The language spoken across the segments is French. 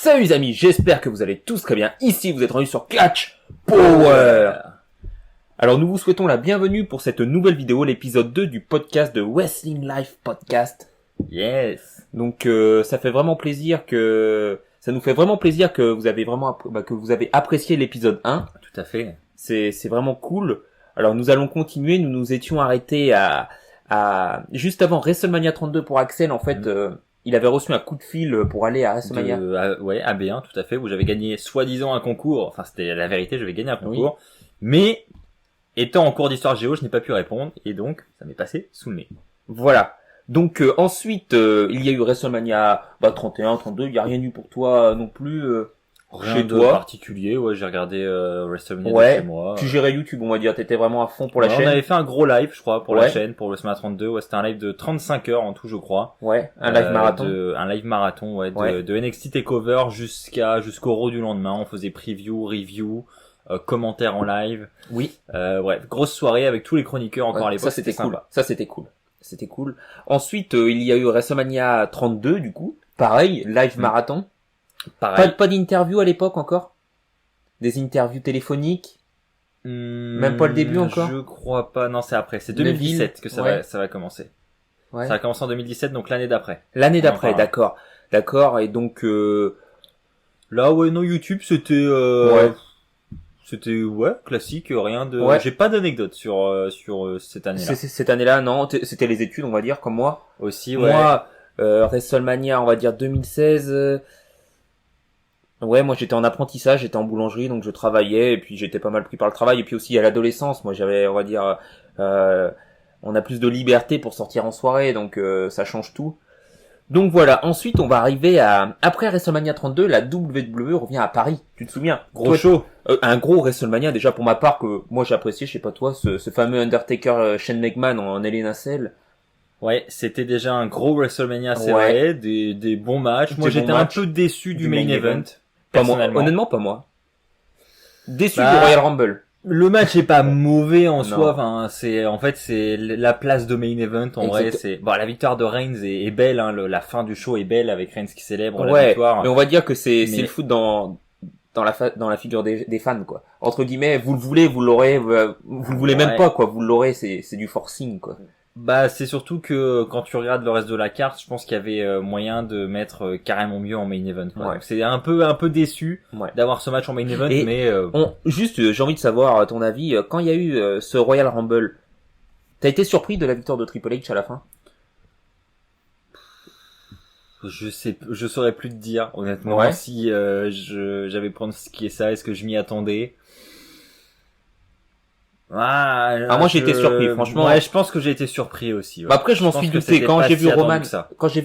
Salut les amis, j'espère que vous allez tous très bien. Ici, vous êtes rendus sur Catch Power. Alors, nous vous souhaitons la bienvenue pour cette nouvelle vidéo, l'épisode 2 du podcast de Wrestling Life Podcast. Yes. Donc, ça nous fait vraiment plaisir que vous avez vraiment, que vous avez apprécié l'épisode 1. Tout à fait. C'est vraiment cool. Alors, nous allons continuer. Nous nous étions arrêtés à juste avant WrestleMania 32 pour Axel, en fait. Il avait reçu un coup de fil pour aller à WrestleMania. À B1, tout à fait, où j'avais gagné soi-disant un concours. Enfin, c'était la vérité, j'avais gagné un concours. Oui. Mais, étant en cours d'histoire géo, je n'ai pas pu répondre. Et donc, ça m'est passé sous le nez. Voilà. Donc, ensuite, il y a eu WrestleMania 31, 32. Il n'y a rien eu pour toi non plus rien chez de toi. Particulier. Ouais, j'ai regardé WrestleMania chez moi. Tu gérais YouTube, on va dire. T'étais vraiment à fond pour la chaîne. On avait fait un gros live, je crois, pour la chaîne, pour WrestleMania 32. Ouais, c'était un live de 35 heures en tout, je crois. Ouais, un live marathon. Un live marathon, de NXT TakeOver jusqu'au Raw du lendemain. On faisait preview, review, commentaires en live. Oui. Grosse soirée avec tous les chroniqueurs encore à l'époque. Ça, c'était cool. C'était cool. Ensuite, il y a eu WrestleMania 32, du coup. Pareil, live marathon. Pareil. Pas d'interview à l'époque encore? Des interviews téléphoniques? Même pas le début encore? Je crois pas. Non, c'est après. C'est 2017 que ça va commencer. Ouais. Ça va commencer en 2017, donc l'année d'après. L'année d'après, d'accord. D'accord, et donc, là, YouTube, c'était, c'était, classique, rien de, j'ai pas d'anecdote sur cette année-là. Cette année-là, non, c'était les études, on va dire, comme moi. Aussi, Moi, WrestleMania, on va dire 2016, moi j'étais en apprentissage, j'étais en boulangerie, donc je travaillais, et puis j'étais pas mal pris par le travail, et puis aussi à l'adolescence, moi j'avais, on va dire, on a plus de liberté pour sortir en soirée, donc ça change tout. Donc voilà, ensuite on va arriver après WrestleMania 32, la WWE revient à Paris, tu te souviens? Gros show. Un gros WrestleMania déjà pour ma part que moi j'ai apprécié, je sais pas toi, ce fameux Undertaker Shane McMahon en Hell in a Cell. Ouais, c'était déjà un gros WrestleMania, c'est vrai, des bons matchs. Moi j'étais un peu déçu du main event. Pas moi, honnêtement pas moi. Déçu du Royal Rumble. Le match est pas mauvais en soi, enfin c'est la place de main event en vrai, c'est la victoire de Reigns est belle, hein, la fin du show est belle avec Reigns qui célèbre la victoire. Mais on va dire que c'est le foot dans la figure des fans quoi. Entre guillemets, vous le voulez, vous l'aurez, vous le voulez même pas quoi, vous l'aurez, c'est du forcing quoi. C'est surtout que quand tu regardes le reste de la carte, je pense qu'il y avait moyen de mettre carrément mieux en main event. Donc c'est un peu déçu d'avoir ce match en main event, mais juste j'ai envie de savoir ton avis quand il y a eu ce Royal Rumble. T'as été surpris de la victoire de Triple H à la fin? Je saurais plus te dire honnêtement si j'avais pronostiqué ça, est-ce que je m'y attendais? Moi j'ai été surpris franchement. Ouais, je pense que j'ai été surpris aussi. Après je m'en suis douté quand j'ai vu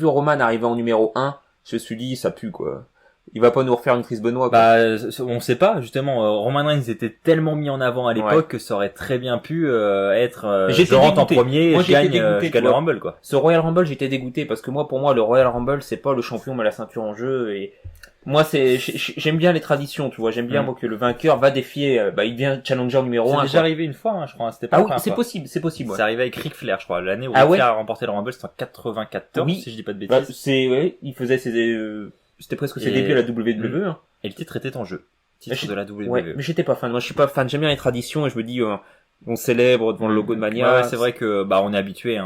Roman arriver en numéro 1, je me suis dit ça pue quoi. Il va pas nous refaire une Chris Benoit quoi. On sait pas justement, Roman Reigns était tellement mis en avant à l'époque que ça aurait très bien pu être je rentre en premier et je gagne le Rumble quoi. Ce Royal Rumble, j'étais dégoûté parce que pour moi le Royal Rumble c'est pas le champion mais la ceinture en jeu et moi j'aime bien les traditions, tu vois, j'aime bien que le vainqueur va défier il devient challenger numéro 1. C'est déjà arrivé une fois je crois, c'était pas c'est possible. C'est arrivé avec Ric Flair je crois, l'année où Ric Flair a remporté le Rumble, c'était en 94 si je dis pas de bêtises. Il faisait c'était presque ses débuts à la WWE. Et le titre était en jeu. Titre de la WWE. Mais j'étais pas fan. Moi je suis pas fan, j'aime bien les traditions et je me dis on célèbre devant le logo de Mania. C'est vrai que on est habitué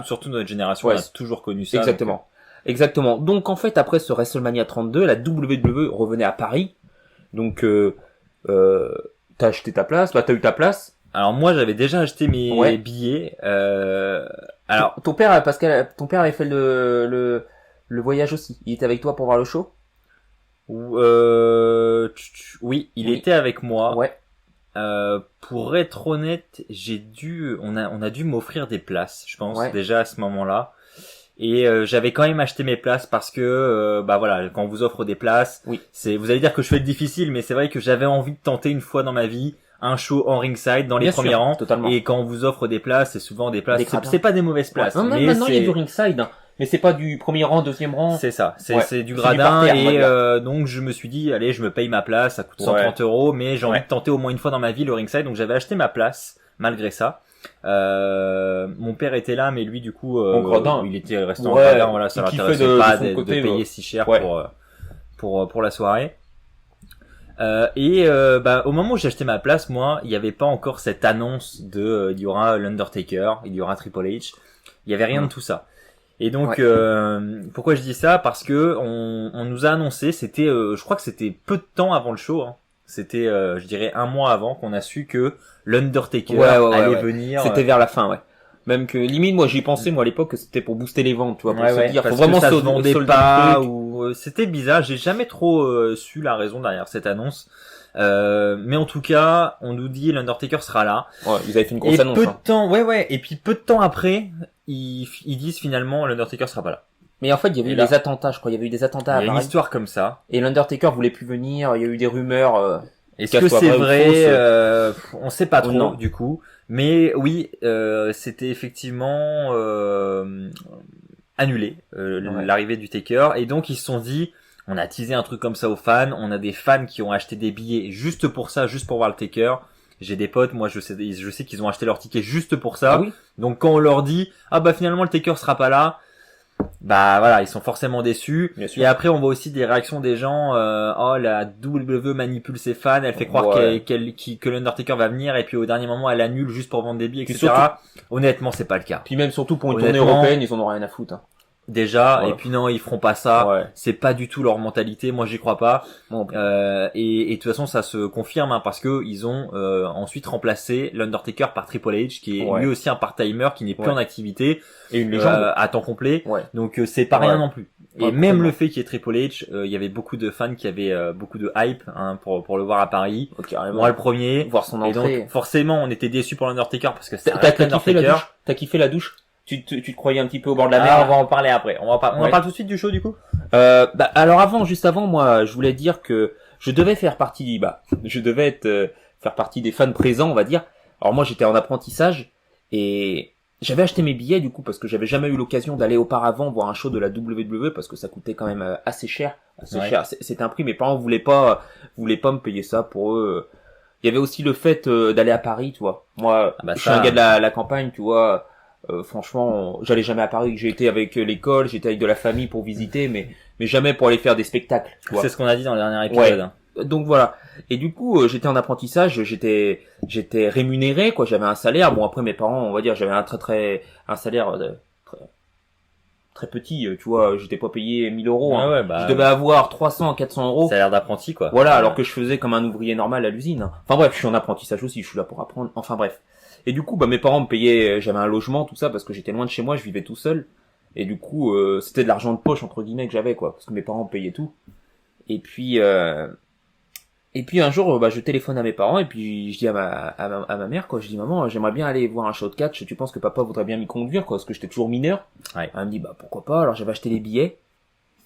surtout notre génération, on a toujours connu ça. Exactement. Donc en fait après ce WrestleMania 32, la WWE revenait à Paris. Donc t'as acheté ta place, t'as eu ta place. Alors moi j'avais déjà acheté mes billets. Alors ton père avait fait le voyage aussi. Il était avec toi pour voir le show? Oui, il était avec moi. Ouais. Pour être honnête, on a dû m'offrir des places, je pense, déjà à ce moment-là. Et j'avais quand même acheté mes places parce que quand on vous offre des places, vous allez dire que je fais le difficile, mais c'est vrai que j'avais envie de tenter une fois dans ma vie un show en ringside dans les premiers rangs. Totalement. Et quand on vous offre des places, c'est souvent des places, c'est pas des mauvaises places. Non, mais maintenant il y a du ringside. Mais c'est pas du premier rang, deuxième rang. C'est ça, c'est du gradin et donc je me suis dit allez, je me paye ma place, ça coûte 130 €, mais j'ai envie de tenter au moins une fois dans ma vie le ringside, donc j'avais acheté ma place malgré ça. Mon père était là, mais lui du coup il était resté en gradin, ça l'intéressait pas de payer si cher pour la soirée. Au moment où j'ai acheté ma place, moi, il n'y avait pas encore cette annonce de il y aura l'Undertaker, il y aura Triple H. Il y avait rien de tout ça. Et donc pourquoi je dis ça? Parce que on nous a annoncé, c'était je crois que c'était peu de temps avant le show, hein. C'était je dirais un mois avant qu'on a su que l'Undertaker allait venir. C'était vers la fin, ouais. Même que limite moi j'y pensais moi à l'époque que c'était pour booster les ventes, tu vois, pour se dire faut vraiment ça se vendait pas le ou c'était bizarre, j'ai jamais trop su la raison derrière cette annonce. Mais en tout cas, on nous dit l'Undertaker sera là. Ouais, vous avez fait une grosse annonce. Peu de temps, et puis peu de temps après, ils disent finalement l'Undertaker sera pas là. Mais en fait, il y avait eu des attentats, je crois. Il y avait eu des attentats à Paris. Il y a une histoire comme ça. Et l'Undertaker voulait plus venir. Il y a eu des rumeurs. Est-ce que c'est vrai? On sait pas trop, du coup. Mais oui, c'était effectivement annulé l'arrivée du Taker. Et donc ils se sont dit, on a teasé un truc comme ça aux fans. On a des fans qui ont acheté des billets juste pour ça, juste pour voir le Taker. J'ai des potes, moi je sais qu'ils ont acheté leur ticket juste pour ça. Ah oui. Donc quand on leur dit finalement le Taker sera pas là, ils sont forcément déçus. Et après on voit aussi des réactions des gens, la WWE manipule ses fans, elle fait croire que l'Undertaker va venir et puis au dernier moment elle annule juste pour vendre des billets, etc. Surtout, honnêtement c'est pas le cas. Puis même surtout pour une tournée européenne, ils en ont rien à foutre. Hein. Déjà, et puis non, ils feront pas ça. C'est pas du tout leur mentalité. Moi, j'y crois pas. Et de toute façon, ça se confirme parce que ils ont ensuite remplacé l'Undertaker par Triple H, qui est lui aussi un part-timer qui n'est plus en activité et une légende à temps complet. Donc c'est pas rien non plus. Et même le fait qu'il y ait Triple H, il y avait beaucoup de fans qui avaient beaucoup de hype pour le voir à Paris. Moi, le premier. Voir son entrée. Et donc forcément, on était déçus pour l'Undertaker parce que c'est l'Undertaker. T'as kiffé la douche? Tu te croyais un petit peu au bord de la mer? On va en parler après. On en parle tout de suite du show, du coup? Alors juste avant, moi, je voulais dire que je devais faire partie, faire partie des fans présents, on va dire. Alors moi, j'étais en apprentissage et j'avais acheté mes billets, du coup, parce que j'avais jamais eu l'occasion d'aller auparavant voir un show de la WWE parce que ça coûtait quand même assez cher. C'était un prix, mes parents voulaient pas me payer ça pour eux. Il y avait aussi le fait d'aller à Paris, tu vois. Moi, je suis un gars de la campagne, tu vois. Franchement, j'allais jamais à Paris. J'ai été avec l'école, j'étais avec de la famille pour visiter, mais jamais pour aller faire des spectacles. Tu vois. C'est ce qu'on a dit dans le dernier épisode. Donc voilà. Et du coup, j'étais en apprentissage, j'étais rémunéré, quoi. J'avais un salaire. Bon après mes parents, on va dire, j'avais un salaire très petit. Tu vois, j'étais pas payé 1000 euros. Je devais avoir 300, 400 euros. Salaire d'apprenti, quoi. Voilà, alors que je faisais comme un ouvrier normal à l'usine. Enfin bref, je suis en apprentissage aussi. Je suis là pour apprendre. Enfin bref. Et du coup, mes parents me payaient, j'avais un logement, tout ça, parce que j'étais loin de chez moi, je vivais tout seul. Et du coup, c'était de l'argent de poche, entre guillemets, que j'avais, quoi, parce que mes parents me payaient tout. Et puis un jour, je téléphone à mes parents, et puis je dis à ma mère, quoi, je dis, maman, j'aimerais bien aller voir un show de catch, tu penses que papa voudrait bien m'y conduire, quoi, parce que j'étais toujours mineur. Elle me dit, pourquoi pas, alors j'avais acheté les billets.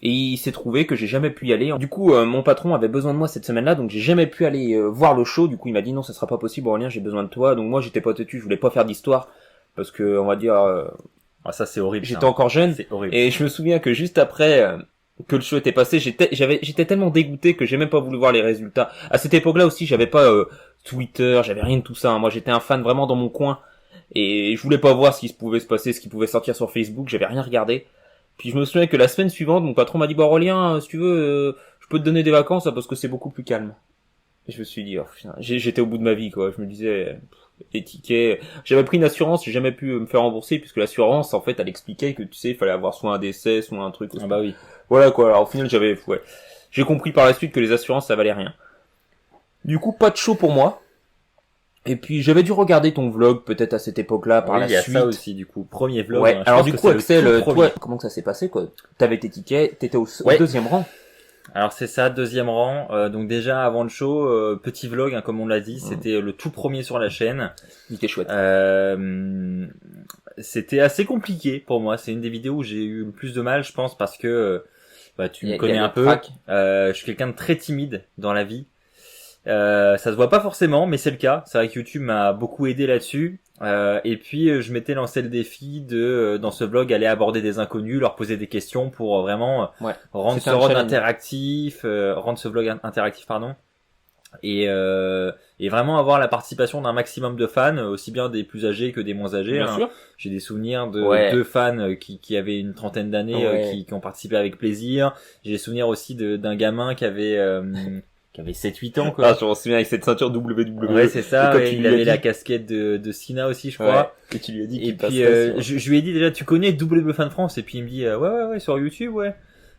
Et il s'est trouvé que j'ai jamais pu y aller. Du coup, mon patron avait besoin de moi cette semaine-là, donc j'ai jamais pu aller voir le show. Du coup, il m'a dit non, ça sera pas possible, Aurélien, j'ai besoin de toi. Donc moi, j'étais pas têtu, je voulais pas faire d'histoire parce que on va dire ça c'est horrible. J'étais encore jeune, c'est horrible. Et je me souviens que juste après que le show était passé, j'étais tellement dégoûté que j'ai même pas voulu voir les résultats. À cette époque-là aussi, j'avais pas Twitter, j'avais rien de tout ça. Moi, j'étais un fan vraiment dans mon coin et je voulais pas voir ce qui pouvait se passer, ce qui pouvait sortir sur Facebook, j'avais rien regardé. Puis je me souviens que la semaine suivante, mon patron m'a dit, Aurélien, si tu veux, je peux te donner des vacances, parce que c'est beaucoup plus calme. Et je me suis dit, j'étais au bout de ma vie, quoi. Je me disais, les tickets, j'avais pris une assurance, j'ai jamais pu me faire rembourser, puisque l'assurance, en fait, elle expliquait que, tu sais, il fallait avoir soit un décès, soit un truc. Oui. Voilà, quoi. Alors, au final, j'ai compris par la suite que les assurances, ça valait rien. Du coup, pas de show pour moi. Et puis j'avais dû regarder ton vlog peut-être à cette époque-là par la suite. Il y a ça aussi du coup, premier vlog. Ouais. Alors du coup Axel, toi, comment que ça s'est passé quoi? T'avais tes tickets, t'étais au deuxième rang. Alors c'est ça, deuxième rang. Donc déjà avant le show, petit vlog comme on l'a dit, c'était le tout premier sur la chaîne. Il était chouette. C'était assez compliqué pour moi. C'est une des vidéos où j'ai eu le plus de mal, je pense, parce que tu me connais un peu. Je suis quelqu'un de très timide dans la vie. Ça se voit pas forcément, mais c'est le cas. C'est vrai que YouTube m'a beaucoup aidé là-dessus. Et puis je m'étais lancé le défi de dans ce vlog aller aborder des inconnus, leur poser des questions pour vraiment rendre ce vlog interactif, et vraiment avoir la participation d'un maximum de fans, aussi bien des plus âgés que des moins âgés. Bien sûr. J'ai des souvenirs de deux fans qui avaient une trentaine d'années, qui ont participé avec plaisir. J'ai des souvenirs aussi d'un gamin qui avait 7-8 ans, quoi. Ah, je m'en souviens avec cette ceinture WWE. Ouais, c'est ça. Il avait la casquette de Cena aussi, je crois. Et tu lui as dit qu'il passerait je lui ai dit déjà, tu connais WWE Fan France? Et puis il me dit, ouais, sur YouTube, ouais.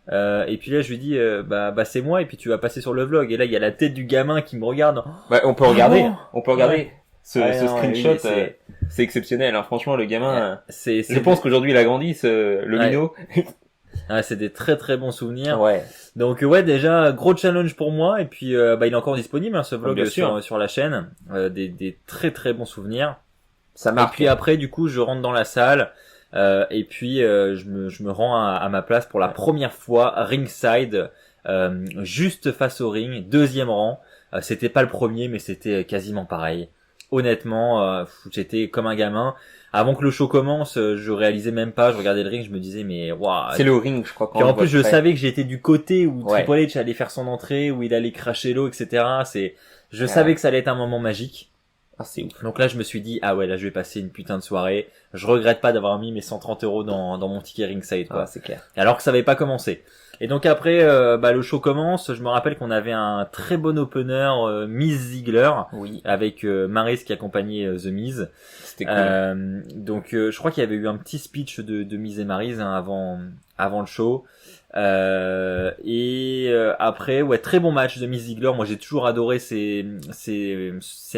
Et puis là, je lui dis, bah, c'est moi, et puis tu vas passer sur le vlog. Et là, il y a la tête du gamin qui me regarde. Ouais, on peut regarder. Ouais. Ce screenshot, c'est exceptionnel, hein. Franchement, le gamin, je pense qu'aujourd'hui, il a grandi, le minot. Ah, c'est des très très bons souvenirs. Ouais. Donc déjà gros challenge pour moi, et puis il est encore disponible, hein, ce vlog sur la chaîne, des très très bons souvenirs. Ça marche. Et puis après, du coup, je rentre dans la salle. Et puis je me rends à ma place pour la première fois ringside, juste face au ring, deuxième rang. C'était pas le premier, mais c'était quasiment pareil. Honnêtement, j'étais comme un gamin. Avant que le show commence, je réalisais même pas, je regardais le ring, je me disais mais waouh. C'est le ring, je crois. Puis en plus, je savais que j'étais du côté où Triple H allait faire son entrée, où il allait cracher l'eau, etc. Je savais que ça allait être un moment magique. Ah, c'est ouf. Donc là, je me suis dit, ah ouais, là, je vais passer une putain de soirée. Je regrette pas d'avoir mis mes 130 € dans mon ticket ringside, quoi. Ah, c'est clair. Alors que ça avait pas commencé. Et donc après, le show commence. Je me rappelle qu'on avait un très bon opener, Miz Ziggler. Oui. Avec Maryse qui accompagnait The Miz. C'était cool. Donc je crois qu'il y avait eu un petit speech de Miz et Maryse, hein, avant le show. Après, ouais, très bon match de Miz Ziggler. Moi, j'ai toujours adoré ces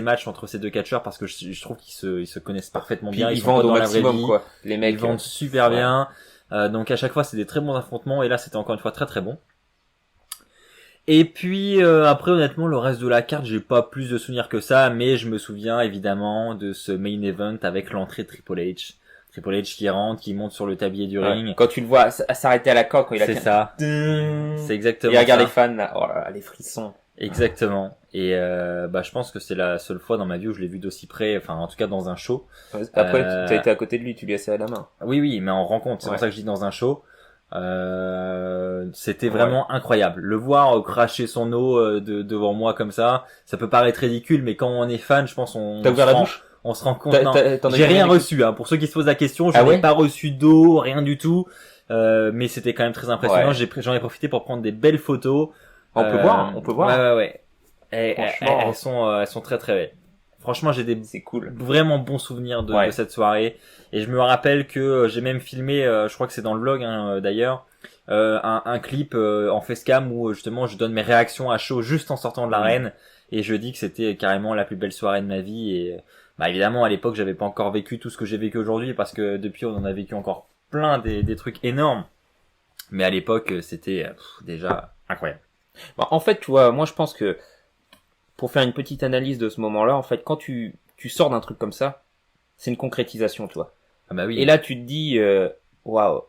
matchs entre ces deux catcheurs parce que je trouve qu'ils se connaissent parfaitement bien. Ils vendent au maximum, quoi. Les mecs. Ils vendent super bien. Donc à chaque fois, c'est des très bons affrontements. Et là, c'était encore une fois très très bon. Et puis après, honnêtement, le reste de la carte, j'ai pas plus de souvenirs que ça, mais je me souviens évidemment de ce main event avec l'entrée de Triple H. Triple H qui rentre, qui monte sur le tablier du ring. Quand tu le vois s'arrêter à la corde quand il a... C'est ça. C'est exactement ça. Et regarde les fans là. Oh là là, les frissons. Exactement. Et je pense que c'est la seule fois dans ma vie où je l'ai vu d'aussi près, enfin en tout cas dans un show. Après, tu as été à côté de lui, tu lui as serré la main. Oui, mais en rencontre, c'est pour ça que je dis dans un show. C'était vraiment incroyable. Le voir cracher son eau devant moi comme ça peut paraître ridicule, mais quand on est fan, je pense T'as ouvert la bouche? On se rend compte. J'ai rien reçu, hein. Pour ceux qui se posent la question, je n'ai pas reçu d'eau, rien du tout. Mais c'était quand même très impressionnant. J'en ai profité pour prendre des belles photos. On peut voir. Ouais. Elles sont très très belles. Franchement, j'ai c'est cool. Vraiment bons souvenirs de cette soirée. Et je me rappelle que j'ai même filmé, je crois que c'est dans le vlog, hein, d'ailleurs, un clip en facecam où justement je donne mes réactions à chaud juste en sortant de l'arène. Et je dis que c'était carrément la plus belle soirée de ma vie. Et évidemment, à l'époque, j'avais pas encore vécu tout ce que j'ai vécu aujourd'hui parce que depuis, on en a vécu encore plein des trucs énormes. Mais à l'époque, c'était déjà incroyable. En fait, tu vois, moi je pense que pour faire une petite analyse de ce moment-là, en fait, quand tu sors d'un truc comme ça, c'est une concrétisation, tu vois. Ah bah oui. Et là, tu te dis, waouh,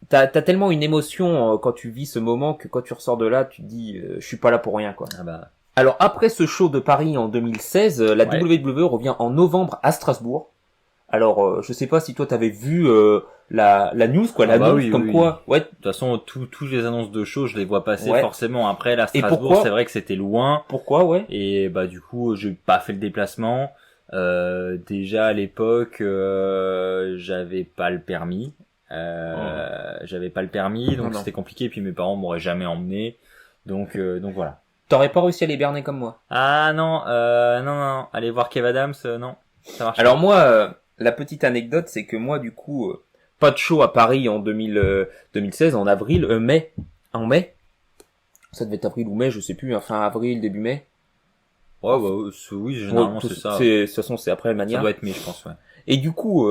t'as tellement une émotion quand tu vis ce moment que quand tu ressors de là, tu te dis, je suis pas là pour rien, quoi. Ah bah. Alors après ce show de Paris en 2016, la WWE revient en novembre à Strasbourg. Alors je sais pas si toi t'avais vu la news, quoi, l'annonce quoi. Ouais. De toute façon, tous les annonces de show, je les vois passer forcément. Après, là, Strasbourg, c'est vrai que c'était loin. Pourquoi, ouais. Et du coup, j'ai pas fait le déplacement. Déjà à l'époque, j'avais pas le permis. Donc c'était compliqué. Puis mes parents m'auraient jamais emmené. Donc voilà. T'aurais pas réussi à les berner comme moi. Ah non. Aller voir Kev Adams, non. Ça marche. Alors moi, la petite anecdote, c'est que moi, du coup, pas de show à Paris en 2016, en avril, en mai. Ça devait être avril ou mai, je sais plus, fin avril, début mai. Ouais, oui, généralement c'est ça. De toute façon, c'est après le Mania. Ça doit être mai, je pense, ouais. Et du coup,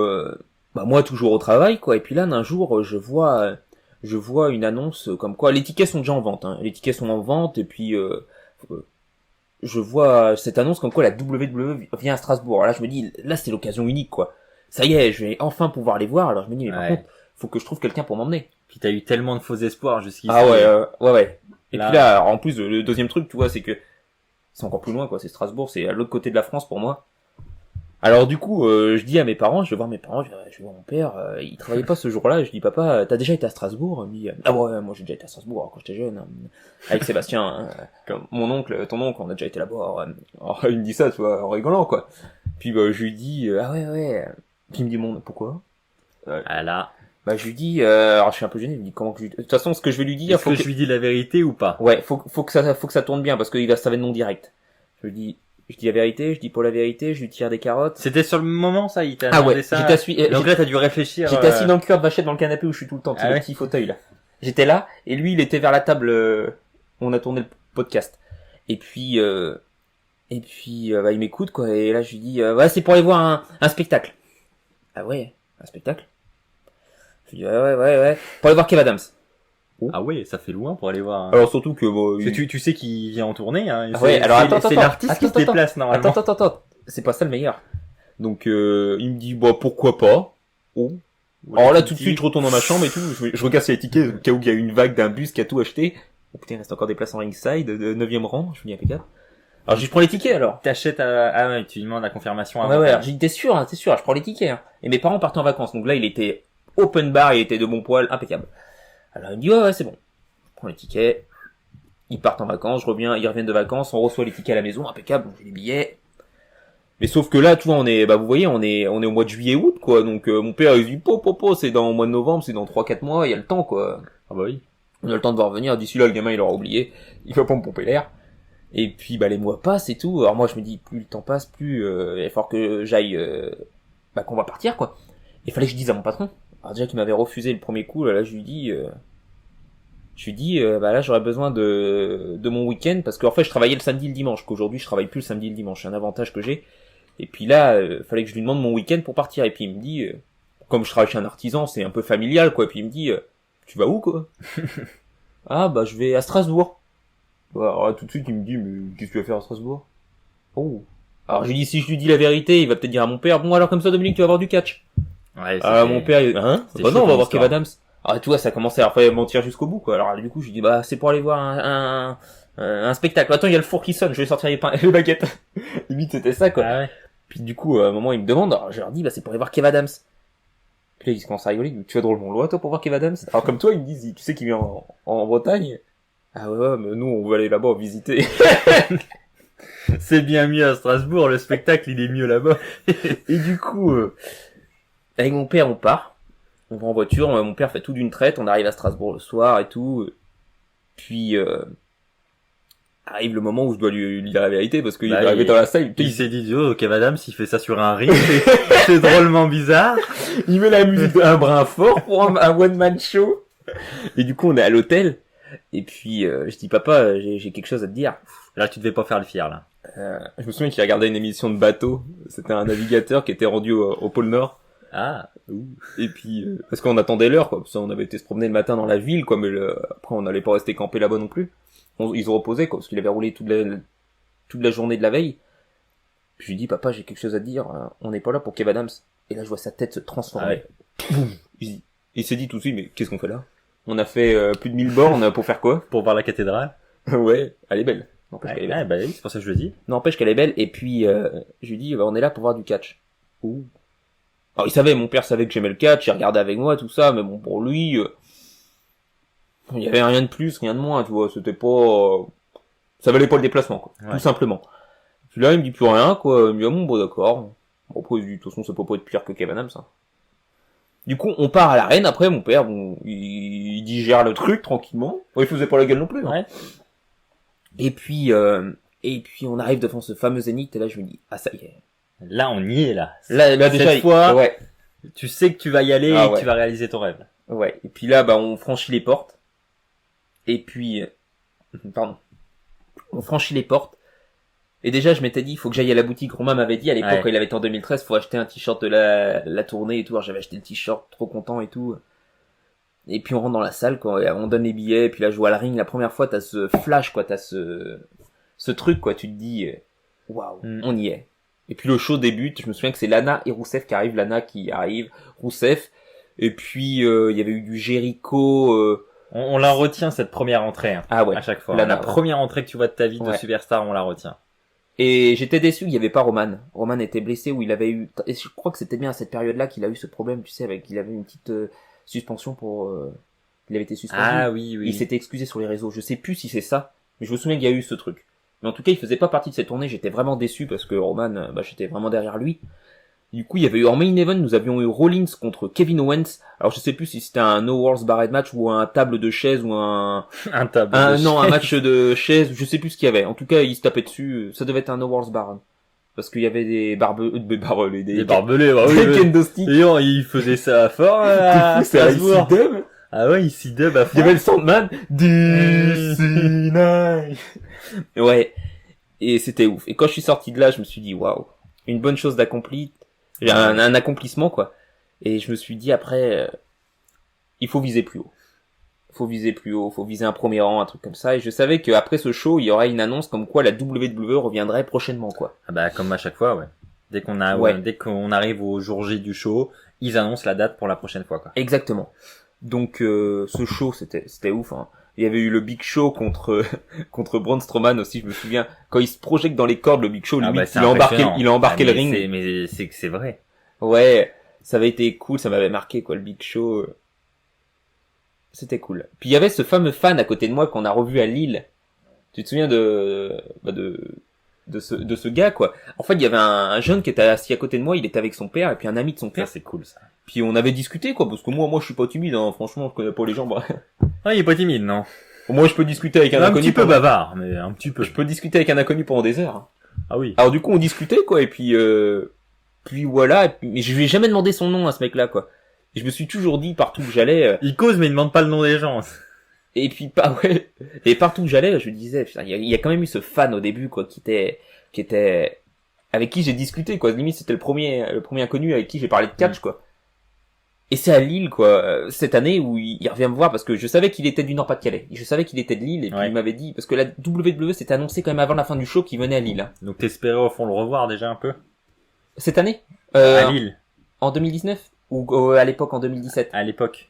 moi toujours au travail, quoi. Et puis là, un jour, je vois une annonce comme quoi les tickets sont déjà en vente. Hein. Les tickets sont en vente et puis je vois cette annonce comme quoi la WWE vient à Strasbourg. Alors là, je me dis, là, c'est l'occasion unique, quoi. Ça y est, je vais enfin pouvoir les voir. Alors je me dis, mais par contre, faut que je trouve quelqu'un pour m'emmener. Puis t'as eu tellement de faux espoirs jusqu'ici. Ah ouais. Et puis là, en plus, le deuxième truc, tu vois, c'est que c'est encore plus loin, quoi. C'est Strasbourg, c'est à l'autre côté de la France pour moi. Alors du coup, je dis à mes parents, je vais voir mes parents, je vais voir mon père, il travaillait pas ce jour-là, je dis papa, t'as déjà été à Strasbourg? Il me dit ah ouais, moi j'ai déjà été à Strasbourg quand j'étais jeune, hein, avec Sébastien, hein, comme mon oncle, ton oncle, on a déjà été là-bas. Alors il me dit ça, tu vois, en rigolant quoi. Puis bah, je lui dis ah ouais. Puis il me dit pourquoi? Voilà. Bah je lui dis alors je suis un peu gêné, il me dit comment que de toute façon ce que je vais lui dire, est-ce que je lui dis la vérité ou pas? Ouais, faut que ça tourne bien parce que ça va être non direct. Je dis la vérité, je dis pas la vérité, je lui tire des carottes. C'était sur le moment, ça, il t'a demandé ça. J'étais assis, donc là, t'as dû réfléchir. J'étais assis dans le cœur de vachette dans le canapé où je suis tout le temps, le petit fauteuil, là. J'étais là, et lui, il était vers la table, où on a tourné le podcast. Et puis, bah, il m'écoute, quoi, et là, je lui dis, ouais, c'est pour aller voir un spectacle. Ah ouais, un spectacle? Je lui dis, ouais. Pour aller voir Kev Adams. Ah ouais, ça fait loin pour aller voir. Alors surtout que bon, tu sais qu'il vient en tournée, hein. Ouais, alors attends, c'est l'artiste qui se déplace normalement. Attends, c'est pas ça le meilleur. Donc il me dit bah pourquoi pas. Oh. Alors là tout de suite je retourne dans ma chambre et tout, je regarde sur les tickets au cas où il y a une vague d'un bus qui a tout acheté. Oh putain, il reste encore des places en ringside de 9e rang, je me dis impeccable. Alors je prends les tickets alors. T'achètes ah ouais, tu lui demandes la confirmation avant. Ouais, alors j'ai dit t'es sûr, je prends les tickets hein. Et mes parents partent en vacances. Donc là il était open bar, il était de bon poil, impeccable. Alors il me dit ouais c'est bon. Je prends les tickets, ils partent en vacances, ils reviennent de vacances, on reçoit les tickets à la maison, impeccable, j'ai les billets. Mais sauf que là, tu vois, vous voyez, on est au mois de juillet-août, quoi, donc mon père il dit c'est dans le mois de novembre, c'est dans 3-4 mois, il y a le temps, quoi. Ah bah oui. On a le temps de voir revenir, d'ici là le gamin il aura oublié, il va pas me pomper l'air. Et puis bah les mois passent et tout, alors moi je me dis plus le temps passe, plus il va falloir que j'aille, qu'on va partir, quoi. Il fallait que je dise à mon patron. Alors déjà qu'il m'avait refusé le premier coup, là je lui dis là j'aurais besoin de mon week-end parce qu'en fait je travaillais le samedi et le dimanche, qu'aujourd'hui je travaille plus le samedi et le dimanche, c'est un avantage que j'ai. Et puis là fallait que je lui demande mon week-end pour partir, et puis il me dit comme je travaille chez un artisan, c'est un peu familial quoi, et puis il me dit tu vas où quoi? Ah bah je vais à Strasbourg. Alors là, tout de suite il me dit mais qu'est-ce que tu vas faire à Strasbourg? Oh. Alors j'ai dit si je lui dis la vérité, il va peut-être dire à mon père bon alors comme ça Dominique tu vas avoir du catch. Ouais, mon père bah non on va voir Kev Adams. Alors tu vois ça commençait à faire mentir jusqu'au bout quoi. Alors du coup je dis bah c'est pour aller voir un spectacle. Attends il y a le four qui sonne, je vais sortir les baguettes. Limite c'était ça quoi. Ah ouais. Puis du coup à un moment ils me demandent, alors je leur dis bah c'est pour aller voir Kev Adams. Puis là ils commencent à rigoler, ils me disent, tu vas drôlement loin toi pour voir Kev Adams. Alors comme toi ils me disent tu sais qu'il vient en Bretagne. Ah ouais mais nous on veut aller là-bas visiter. C'est bien mieux à Strasbourg, le spectacle il est mieux là-bas. Et du coup avec mon père on part. On va en voiture, mon père fait tout d'une traite, on arrive à Strasbourg le soir et tout. Puis arrive le moment où je dois lui dire la vérité parce qu'il est arrivé dans la salle. Il s'est dit oh Kev Adams il fait ça sur un ring, c'est drôlement bizarre. Il met la musique un brin fort pour un one man show. Et du coup on est à l'hôtel. Et puis je dis papa j'ai quelque chose à te dire. Là tu devais pas faire le fier là. Je me souviens qu'il regardait une émission de bateau. C'était un navigateur qui était rendu au pôle Nord. Ah. Et puis parce qu'on attendait l'heure quoi, parce qu'on avait été se promener le matin dans la ville quoi, mais après on n'allait pas rester camper là-bas non plus. Ils ont reposé quoi, parce qu'il avait roulé toute la journée de la veille. Puis je lui dis papa j'ai quelque chose à te dire, on n'est pas là pour Kev Adams. Et là je vois sa tête se transformer. Ah ouais. Il s'est dit tout de suite mais qu'est-ce qu'on fait là? On a fait plus de 1000 bornes pour faire quoi? Pour voir la cathédrale. Ouais, elle est belle. N'empêche qu'elle est belle. Bah oui, c'est pour ça que je le dis. N'empêche qu'elle est belle. Et puis je lui dis on est là pour voir du catch. Ouh. Alors mon père savait que j'aimais le catch, il regardait avec moi, tout ça, mais bon, pour lui, il y avait rien de plus, rien de moins, tu vois, c'était pas, ça valait pas le déplacement, quoi, tout simplement. Puis là, il me dit plus rien, quoi, il me dit, ah bon, bon, d'accord. Bon, après, il dit, de toute façon, ça peut pas être pire que Kev Adams, ça. Du coup, on part à l'arène, après, mon père, bon, il digère le truc, tranquillement. Bon, il faisait pas la gueule non plus, hein. Ouais. Et puis, on arrive devant ce fameux Zénith, et là, je me dis, ah, ça y est. Là, on y est, là. Là déjà, cette fois, ouais. Tu sais que tu vas y aller et que tu vas réaliser ton rêve. Ouais. Et puis là, on franchit les portes. Et puis, on franchit les portes. Et déjà, je m'étais dit, il faut que j'aille à la boutique. Romain m'avait dit, à l'époque, quand il avait été en 2013, faut acheter un t-shirt de la tournée et tout. Alors, j'avais acheté le t-shirt, trop content et tout. Et puis, on rentre dans la salle, quoi. On donne les billets. Et puis là, je vois le ring. La première fois, t'as ce flash, quoi. T'as ce truc, quoi. Tu te dis, waouh, on y est. Et puis le show débute, je me souviens que c'est Lana et Rousseff qui arrive, Rousseff, et puis il y avait eu du Jericho. On la retient cette première entrée, hein, ah ouais. à chaque fois. Lana, la première entrée que tu vois de ta vie de superstar, on la retient. Et j'étais déçu, il y avait pas Roman. Roman était blessé où il avait eu, et je crois que c'était bien à cette période-là qu'il a eu ce problème, tu sais, avec, il avait une petite suspension pour, il avait été suspendu. Ah oui, oui. Il s'était excusé sur les réseaux. Je sais plus si c'est ça, mais je me souviens qu'il y a eu ce truc. Mais en tout cas, il faisait pas partie de cette tournée. J'étais vraiment déçu parce que Roman, j'étais vraiment derrière lui. Du coup, il y avait eu en main event, nous avions eu Rollins contre Kevin Owens. Alors, je sais plus si c'était un No Walls Barred match ou un table de chaise ou un match de chaise. Je sais plus ce qu'il y avait. En tout cas, il se tapait dessus. Ça devait être un No Walls Barred. Parce qu'il y avait des barbelés, des barbelés, bah oui. Des kendo sticks. Et il faisait ça à fort, c'est un dub. Ah ouais, il dub à fort. Il y avait le Sandman. DC9. Ouais. Et c'était ouf. Et quand je suis sorti de là, je me suis dit, waouh. Une bonne chose d'accompli. Un accomplissement, quoi. Et je me suis dit, après, il faut viser plus haut. Faut viser un premier rang, un truc comme ça. Et je savais qu'après ce show, il y aurait une annonce comme quoi la WWE reviendrait prochainement, quoi. Ah bah, comme à chaque fois, ouais. Dès qu'on arrive au jour J du show, ils annoncent la date pour la prochaine fois, quoi. Exactement. Donc, ce show, c'était ouf, hein. Il y avait eu le Big Show contre Braun Strowman aussi, je me souviens. Quand il se projette dans les cordes, le Big Show, limite, il a embarqué le ring. Mais c'est vrai. Ouais. Ça avait été cool, ça m'avait marqué, quoi, le Big Show. C'était cool. Puis il y avait ce fameux fan à côté de moi qu'on a revu à Lille. Tu te souviens de ce gars, quoi. En fait, il y avait un jeune qui était assis à côté de moi, il était avec son père, et puis un ami de son père. Ça, c'est cool, ça. Puis on avait discuté, quoi, parce que moi, je suis pas timide, hein. Franchement, je connais pas les gens, bah. Ah, il est pas timide, non. Moi, je peux discuter avec un inconnu. Un petit peu bavard, mais un petit peu. Je peux discuter avec un inconnu pendant des heures. Ah oui. Alors du coup, on discutait, quoi, et puis voilà, mais je lui ai jamais demandé son nom à ce mec-là, quoi. Et je me suis toujours dit, partout où j'allais... Il cause, mais il demande pas le nom des gens. Et puis, et partout où j'allais, je me disais, putain, il y a quand même eu ce fan au début, quoi, qui était, avec qui j'ai discuté, quoi. Limite, c'était le premier inconnu avec qui j'ai parlé de catch, quoi. Et c'est à Lille, quoi, cette année où il revient me voir parce que je savais qu'il était du Nord-Pas-de-Calais. Je savais qu'il était de Lille et puis il m'avait dit, parce que la WWE s'était annoncé quand même avant la fin du show qu'il venait à Lille. Hein. Donc t'espérais au fond le revoir déjà un peu? Cette année? À Lille. En 2019? Ou à l'époque en 2017? À l'époque.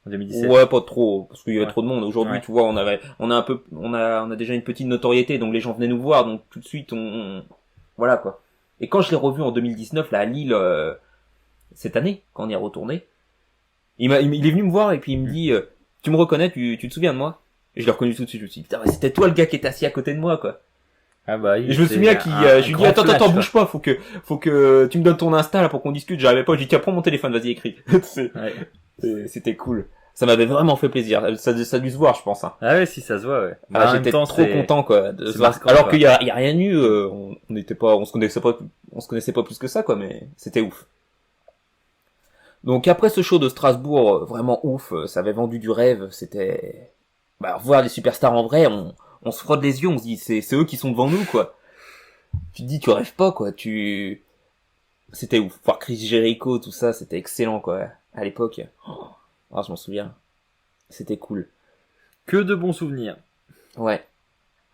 En 2017. Ouais, pas trop, parce qu'il y avait trop de monde. Aujourd'hui, tu vois, on a déjà une petite notoriété, donc les gens venaient nous voir, donc tout de suite, voilà, quoi. Et quand je l'ai revu en 2019, là, à Lille, cette année, quand on y est retourné, il est venu me voir et puis il me dit, tu me reconnais, tu te souviens de moi? Et je l'ai reconnu tout de suite, je me suis dit, putain, c'était toi le gars qui était assis à côté de moi, quoi. Ah bah, et je me souviens je lui dis, attends, bouge pas, faut que tu me donnes ton Insta, là, pour qu'on discute. J'arrivais pas, je lui dis, tiens, prends mon téléphone, vas-y, écris. C'était cool. Ça m'avait vraiment fait plaisir. Ça a dû se voir, je pense, hein. Ah ouais, si, ça se voit, ouais. Ah, j'étais trop content, quoi. Alors qu'il y a rien eu, on se connaissait pas plus que ça, quoi, mais c'était ouf. Donc après ce show de Strasbourg, vraiment ouf, ça avait vendu du rêve, c'était, voir les superstars en vrai, on se frotte les yeux, on se dit, c'est eux qui sont devant nous, quoi. Tu te dis, tu rêves pas, quoi, c'était ouf. Voir Chris Jericho, tout ça, c'était excellent, quoi, à l'époque. Oh, je m'en souviens. C'était cool. Que de bons souvenirs. Ouais.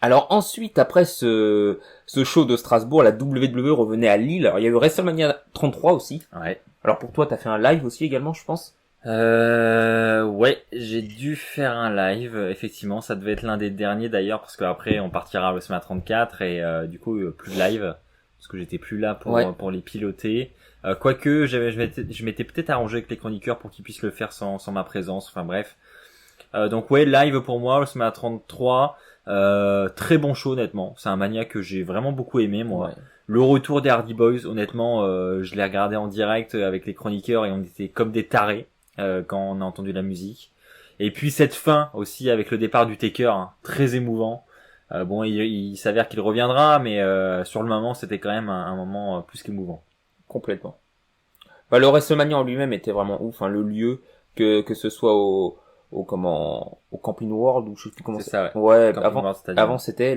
Alors ensuite, après ce show de Strasbourg, la WWE revenait à Lille. Alors il y a eu WrestleMania 33 aussi. Ouais. Alors pour toi, t'as fait un live aussi également, je pense. Ouais, j'ai dû faire un live. Effectivement, ça devait être l'un des derniers d'ailleurs, parce qu'après on partira à WrestleMania 34 et du coup plus de live, parce que j'étais plus là pour les piloter. Quoique je m'étais peut-être arrangé avec les chroniqueurs pour qu'ils puissent le faire sans ma présence. Enfin bref. Donc ouais, live pour moi, WrestleMania 33. Très bon show honnêtement. C'est un Mania que j'ai vraiment beaucoup aimé moi. Ouais. Le retour des Hardy Boys, honnêtement, je l'ai regardé en direct avec les chroniqueurs et on était comme des tarés quand on a entendu la musique. Et puis cette fin aussi avec le départ du Taker, hein, très émouvant. Bon, il s'avère qu'il reviendra, mais sur le moment, c'était quand même un moment plus qu'émouvant. Complètement. Le WrestleMania en lui-même était vraiment ouf, hein, le lieu, que ce soit au Camping World ou je sais plus comment c'est ça. Ouais, avant c'était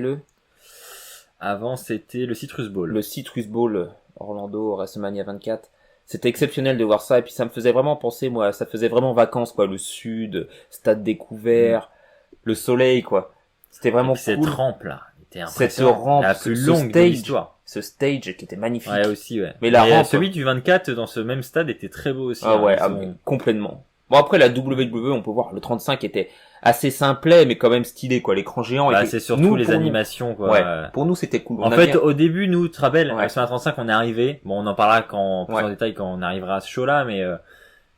le Citrus Bowl. Le Citrus Bowl Orlando WrestleMania 24. C'était exceptionnel de voir ça et puis ça me faisait vraiment penser ça faisait vraiment vacances quoi, le sud, stade découvert, le soleil quoi. C'était vraiment cool. Cette rampe là, était cette rampe, la plus longue de l'histoire. Ce stage qui était magnifique. Ouais aussi ouais. Mais la rampe, celui du 24 dans ce même stade était très beau aussi. Ah ouais, complètement. Bon, après, la WWE, on peut voir, le 35 était assez simplet, mais quand même stylé, quoi. L'écran géant. Bah, c'est surtout les animations, quoi. Ouais. Pour nous, c'était cool. En fait, au début, nous, tu te rappelles, Ouais. sur la 35, on est arrivé. Bon, on en parlera plus en détail quand on arrivera à ce show-là, mais,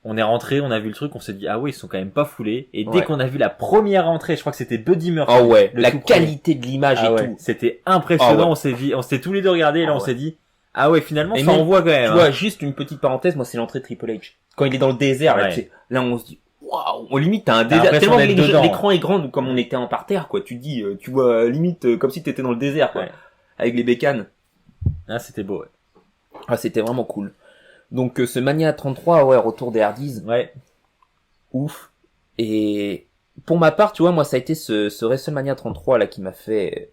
on est rentré, on a vu le truc, on s'est dit, ah oui, ils sont quand même pas foulés. Et dès qu'on a vu la première entrée, je crois que c'était Buddy Murphy. Oh ouais, la qualité de l'image et tout. C'était impressionnant, on s'est tous les deux regardés, et là, on s'est dit, ah ouais, finalement, ça envoie quand même. Tu vois, juste une petite parenthèse, moi, c'est l'entrée de Triple H. Quand il est dans le désert, là, on se dit, waouh, on limite, t'as un désert, tellement que l'écran est grand, comme on était en parterre, quoi. Tu dis, tu vois, limite, comme si t'étais dans le désert, quoi. Avec les bécanes. Ah, c'était beau, ouais. Ah, c'était vraiment cool. Donc, ce Mania 33, retour des Hardys. Ouais. Ouf. Et, pour ma part, tu vois, moi, ça a été ce WrestleMania 33, là, qui m'a fait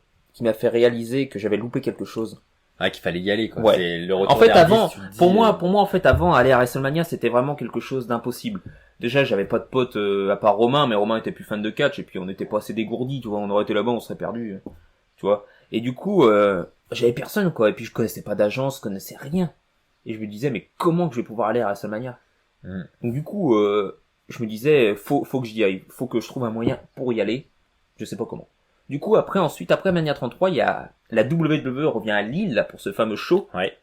réaliser que j'avais loupé quelque chose. Ah, qu'il fallait y aller, quoi. Ouais. C'est le retour en fait, des Hardys, avant, pour moi, en fait, avant, aller à WrestleMania, c'était vraiment quelque chose d'impossible. Déjà, j'avais pas de potes, à part Romain, mais Romain était plus fan de catch, et puis on n'était pas assez dégourdis, tu vois, on aurait été là-bas, on serait perdu, tu vois. Et du coup, j'avais personne, quoi, et puis je connaissais pas d'agence, je connaissais rien. Et je me disais, mais comment que je vais pouvoir aller à WrestleMania? Donc du coup, je me disais, faut que j'y aille, faut que je trouve un moyen pour y aller, je sais pas comment. Du coup, après Mania 33, il y a la WWE revient à Lille, là, pour ce fameux show. Ouais.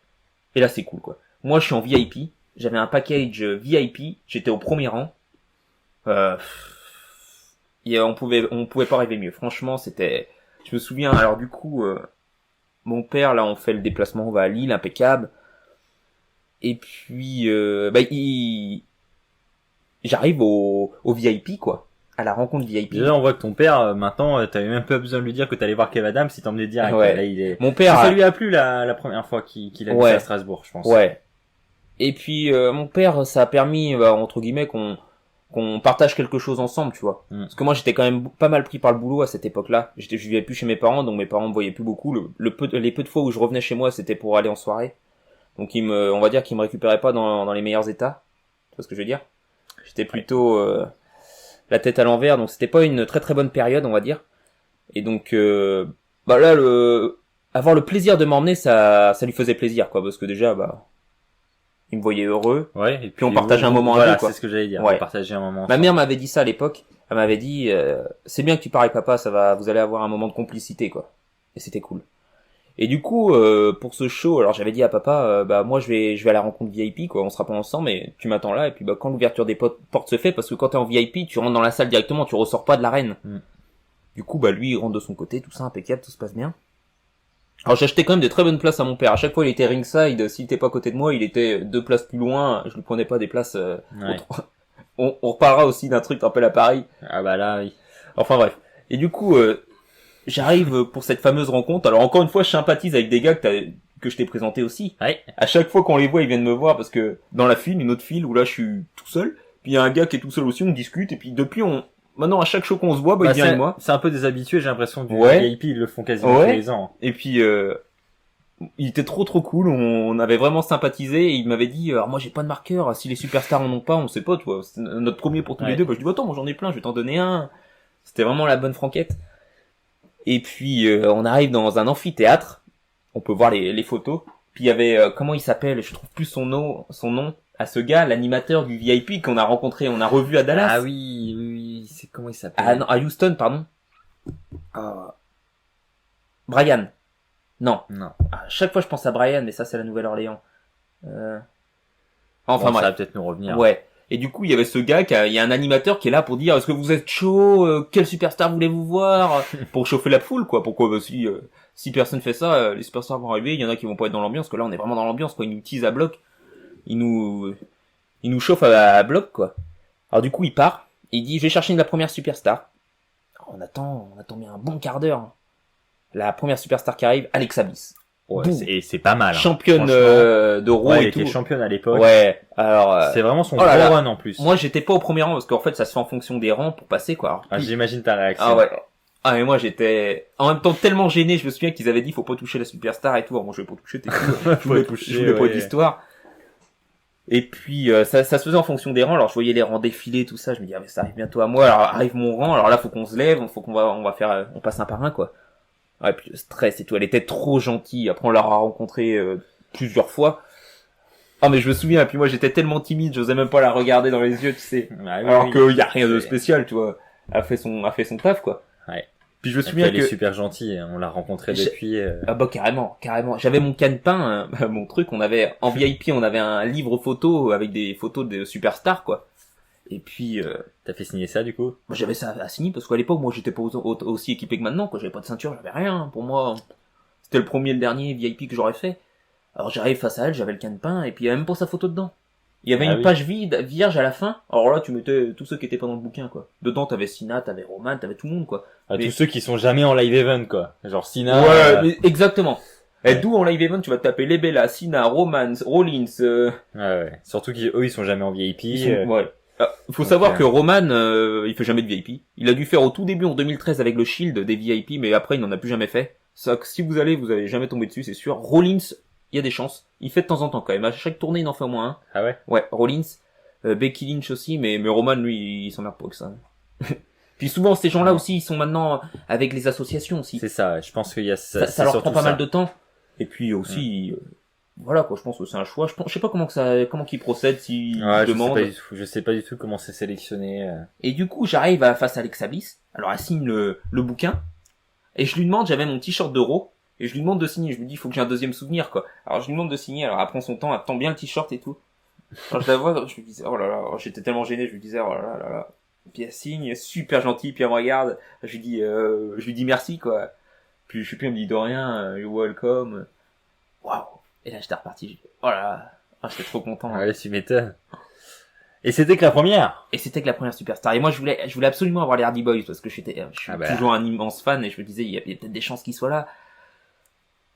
Et là, c'est cool, quoi. Moi, je suis en VIP. J'avais un package VIP. J'étais au premier rang. Et on pouvait pas rêver mieux. Franchement, c'était, je me souviens, alors du coup, mon père, là, on fait le déplacement, on va à Lille, impeccable. Et puis, j'arrive au VIP, quoi. À la rencontre VIP. Déjà, on voit que ton père, maintenant, t'avais même pas besoin de lui dire que t'allais voir Kev Adams, il t'emmenait direct. Ouais. Là, il est... Mon père. Ça lui a plu la première fois qu'il a vu ça à Strasbourg, je pense. Ouais. Et puis, mon père, ça a permis, entre guillemets, qu'on partage quelque chose ensemble, tu vois. Parce que moi, j'étais quand même pas mal pris par le boulot à cette époque-là. Je vivais plus chez mes parents, donc mes parents me voyaient plus beaucoup. Les peu de fois où je revenais chez moi, c'était pour aller en soirée. Donc on va dire qu'ils me récupéraient pas dans les meilleurs états. Tu vois ce que je veux dire? J'étais plutôt, la tête à l'envers, donc c'était pas une très très bonne période, on va dire. Et donc, là, avoir le plaisir de m'emmener, ça lui faisait plaisir, quoi, parce que déjà, il me voyait heureux. Ouais. Et puis on partageait un moment à deux, quoi. quoi. C'est ce que j'allais dire. Ouais. On partageait un moment. Ma mère m'avait dit ça à l'époque. Elle m'avait dit, c'est bien que tu parles avec papa, vous allez avoir un moment de complicité, quoi. Et c'était cool. Et du coup, pour ce show, alors j'avais dit à papa, moi je vais à la rencontre VIP, quoi. On sera pas ensemble, mais tu m'attends là. Et puis quand l'ouverture des portes se fait, parce que quand t'es en VIP, tu rentres dans la salle directement, tu ressors pas de l'arène. Du coup, lui, il rentre de son côté, tout ça impeccable, tout se passe bien. Alors j'ai acheté quand même de très bonnes places à mon père. À chaque fois, il était ringside. S'il était pas à côté de moi, il était 2 places plus loin. Je lui prenais pas des places. On reparlera aussi d'un truc un peu à Paris. Ah là, oui. Enfin bref. Et du coup, j'arrive pour cette fameuse rencontre. Alors encore une fois, je sympathise avec des gars que je t'ai présenté aussi. Ouais. À chaque fois qu'on les voit, ils viennent me voir parce que dans la file, une autre file où là, je suis tout seul. Puis il y a un gars qui est tout seul aussi. On discute. Et puis depuis, maintenant, à chaque show qu'on se voit, il vient avec moi. C'est un peu des habitués, j'ai l'impression, du VIP, ils le font quasiment tous les ans. Et puis, il était trop cool, on avait vraiment sympathisé, et il m'avait dit, alors moi j'ai pas de marqueur, si les superstars en ont pas, on sait pas, tu vois, c'est notre premier pour tous les deux. Je dis, attends, moi j'en ai plein, je vais t'en donner un. C'était vraiment la bonne franquette. Et puis, on arrive dans un amphithéâtre, on peut voir les photos, puis il y avait, comment il s'appelle, je trouve plus son nom, à ce gars, l'animateur du VIP qu'on a rencontré, on a revu à Dallas. Ah oui, c'est comment il s'appelle? Ah non, à Houston, pardon. Brian. Non. À chaque fois je pense à Brian, mais ça c'est la Nouvelle-Orléans. Enfin, ça va peut-être nous revenir. Ouais. Et du coup, il y avait ce gars il y a un animateur qui est là pour dire, est-ce que vous êtes chaud, quel superstar voulez-vous voir? Pour chauffer la foule, quoi. Pourquoi? Si personne fait ça, les superstars vont arriver, il y en a qui vont pas être dans l'ambiance, que là on est vraiment dans l'ambiance, quoi. Ils nous teasent à bloc. Ils nous chauffent à bloc, quoi. Alors du coup, il part, il dit, je vais chercher la première superstar. On attend bien un bon quart d'heure. La première superstar qui arrive, Alexa Bliss. Ouais, c'est pas mal. Championne de Raw et tout. Elle était championne à l'époque. Ouais. Alors. C'est vraiment son gros run en plus. Moi, j'étais pas au premier rang parce qu'en fait, ça se fait en fonction des rangs pour passer, quoi. Alors, j'imagine ta réaction. Ah ouais. Ah mais moi j'étais en même temps tellement gêné, je me souviens qu'ils avaient dit faut pas toucher la superstar et tout. Alors, moi je vais pas toucher, je voulais pas d'histoire. Et puis ça se faisait en fonction des rangs. Alors je voyais les rangs défiler, tout ça, je me dis mais ça arrive bientôt à moi. Alors arrive mon rang, alors là faut qu'on se lève, on passe un par un, quoi. Ouais, puis le stress et tout, elle était trop gentille. Après on l'a rencontrée plusieurs fois. Ah mais je me souviens, puis moi j'étais tellement timide, j'osais même pas la regarder dans les yeux, tu sais. Ah, oui, Alors oui. qu'il y a rien de spécial, tu vois. Elle a fait son taf, quoi. Ouais. Puis je me Et puis souviens elle est que super gentille, on l'a rencontrée J'ai- depuis. ah bah carrément, carrément. J'avais mon calepin, mon truc, on avait en VIP, on avait un livre photo avec des photos de superstars, quoi. Et puis T'as fait signer ça du coup? moi, j'avais ça à signer parce qu'à l'époque moi j'étais pas aussi équipé que maintenant, quoi. J'avais pas de ceinture, j'avais rien. Pour moi, c'était le premier et le dernier VIP que j'aurais fait. Alors j'arrive face à elle, j'avais le calepin et puis il y avait même pas sa photo dedans. Il y avait Ah une oui. page vide, vierge à la fin. Alors là, tu mettais tous ceux qui étaient pas dans le bouquin, quoi. Dedans, t'avais Sina, t'avais Roman, t'avais tout le monde, quoi. À Mais- tous ceux qui sont jamais en live event quoi. Genre Sina. mais exactement. Et Ouais. d'où en live event, tu vas te taper Lebella, Sina, Roman, Rollins. Ouais. Surtout qu'eux ils sont jamais en VIP. Ils sont- ouais. Faut savoir que Roman, il fait jamais de VIP. Il a dû faire au tout début en 2013 avec le Shield des VIP, mais après il n'en a plus jamais fait. Ça, si vous allez jamais tomber dessus, c'est sûr. Rollins, il y a des chances. Il fait de temps en temps quand même. À chaque tournée, il en fait au moins un. Ah ouais. Ouais, Rollins, Becky Lynch aussi, mais Roman, lui, il s'emmerde pas que ça. Puis souvent, ces gens-là aussi, ils sont maintenant avec les associations aussi. C'est ça. Je pense qu'il y a Ça c'est leur surtout prend pas ça. mal de temps. Et puis aussi, voilà quoi, je pense que c'est un choix. Je sais pas comment qu'ils procèdent, s'ils Ouais, demandent. je sais pas du tout comment c'est sélectionné. Et du coup, j'arrive face à Alexa Bliss. Alors, elle signe le bouquin. Et je lui demande, j'avais mon t-shirt d'Euro. Et je lui demande de signer. Je lui dis, il faut que j'ai un deuxième souvenir, quoi. Alors, je lui demande de signer. Alors, elle prend son temps, elle tend bien le t-shirt et tout. Alors, je la vois, je lui disais, oh là là, j'étais tellement gêné, je lui disais, oh là là là là. Puis elle signe, super gentille, puis elle me regarde. Je lui dis merci, quoi. Puis je sais plus, elle me dit de rien, you're welcome. Waouh. Et là, j'étais reparti. J'ai dit, oh là là. Ah, j'étais trop content. Ouais, tu m'étonnes. Et c'était que la première. Et c'était que la première superstar. Et moi, je voulais absolument avoir les Hardy Boys parce que je suis toujours un immense fan et je me disais, il y a peut-être des chances qu'ils soient là.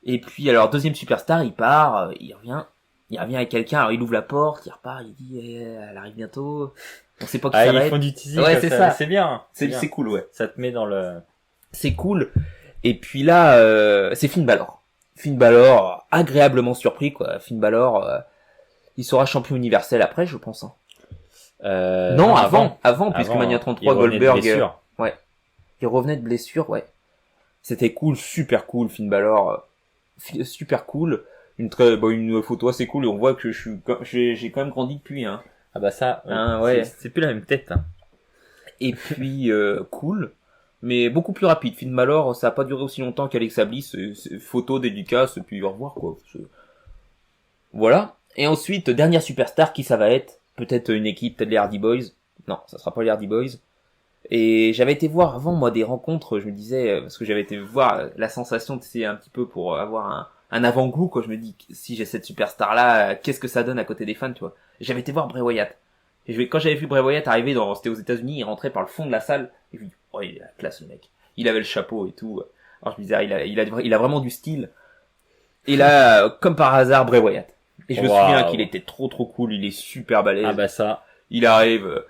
Et puis, alors, deuxième superstar, il part, il revient avec quelqu'un, alors il ouvre la porte, il repart, il dit, elle arrive bientôt. On sait pas qui ça va Ils être. font du teasing. Ouais, comme c'est ça. C'est bien. C'est cool, ouais. Ça te met dans le. C'est cool. Et puis là, c'est Finn Balor. Finn Balor, agréablement surpris, quoi. Finn Balor, il sera champion universel après, je pense. Hein. Non, avant, puisque Mania 33, Goldberg, il revenait de blessure, ouais. C'était cool, super cool, Finn Balor, super cool. Une photo assez cool et on voit que j'ai quand même grandi depuis, hein. Ah bah ça, ouais. c'est plus la même tête. Hein. Et puis cool, mais beaucoup plus rapide. Finn Balor, ça a pas duré aussi longtemps qu'Alexa Bliss. Photo, dédicace, puis au revoir, quoi. Voilà. Et ensuite, dernière superstar, qui ça va être? Peut-être une équipe, peut-être les Hardy Boys. Non, ça sera pas les Hardy Boys. Et j'avais été voir avant, moi, des rencontres, je me disais, parce que j'avais été voir la sensation, c'est un petit peu pour avoir un avant-goût, quoi. Je me dis, si j'ai cette superstar-là, qu'est-ce que ça donne à côté des fans, tu vois. J'avais été voir Bray Wyatt. Et quand j'avais vu Bray Wyatt arriver c'était aux États-Unis, il rentrait par le fond de la salle, et je me dis, oh, il a la classe, le mec. Il avait le chapeau et tout. Alors je me disais, il a vraiment du style. Et là, comme par hasard, Bray Wyatt. Et je me souviens qu'il était trop cool, il est super balèze. Ah bah ça. Il arrive,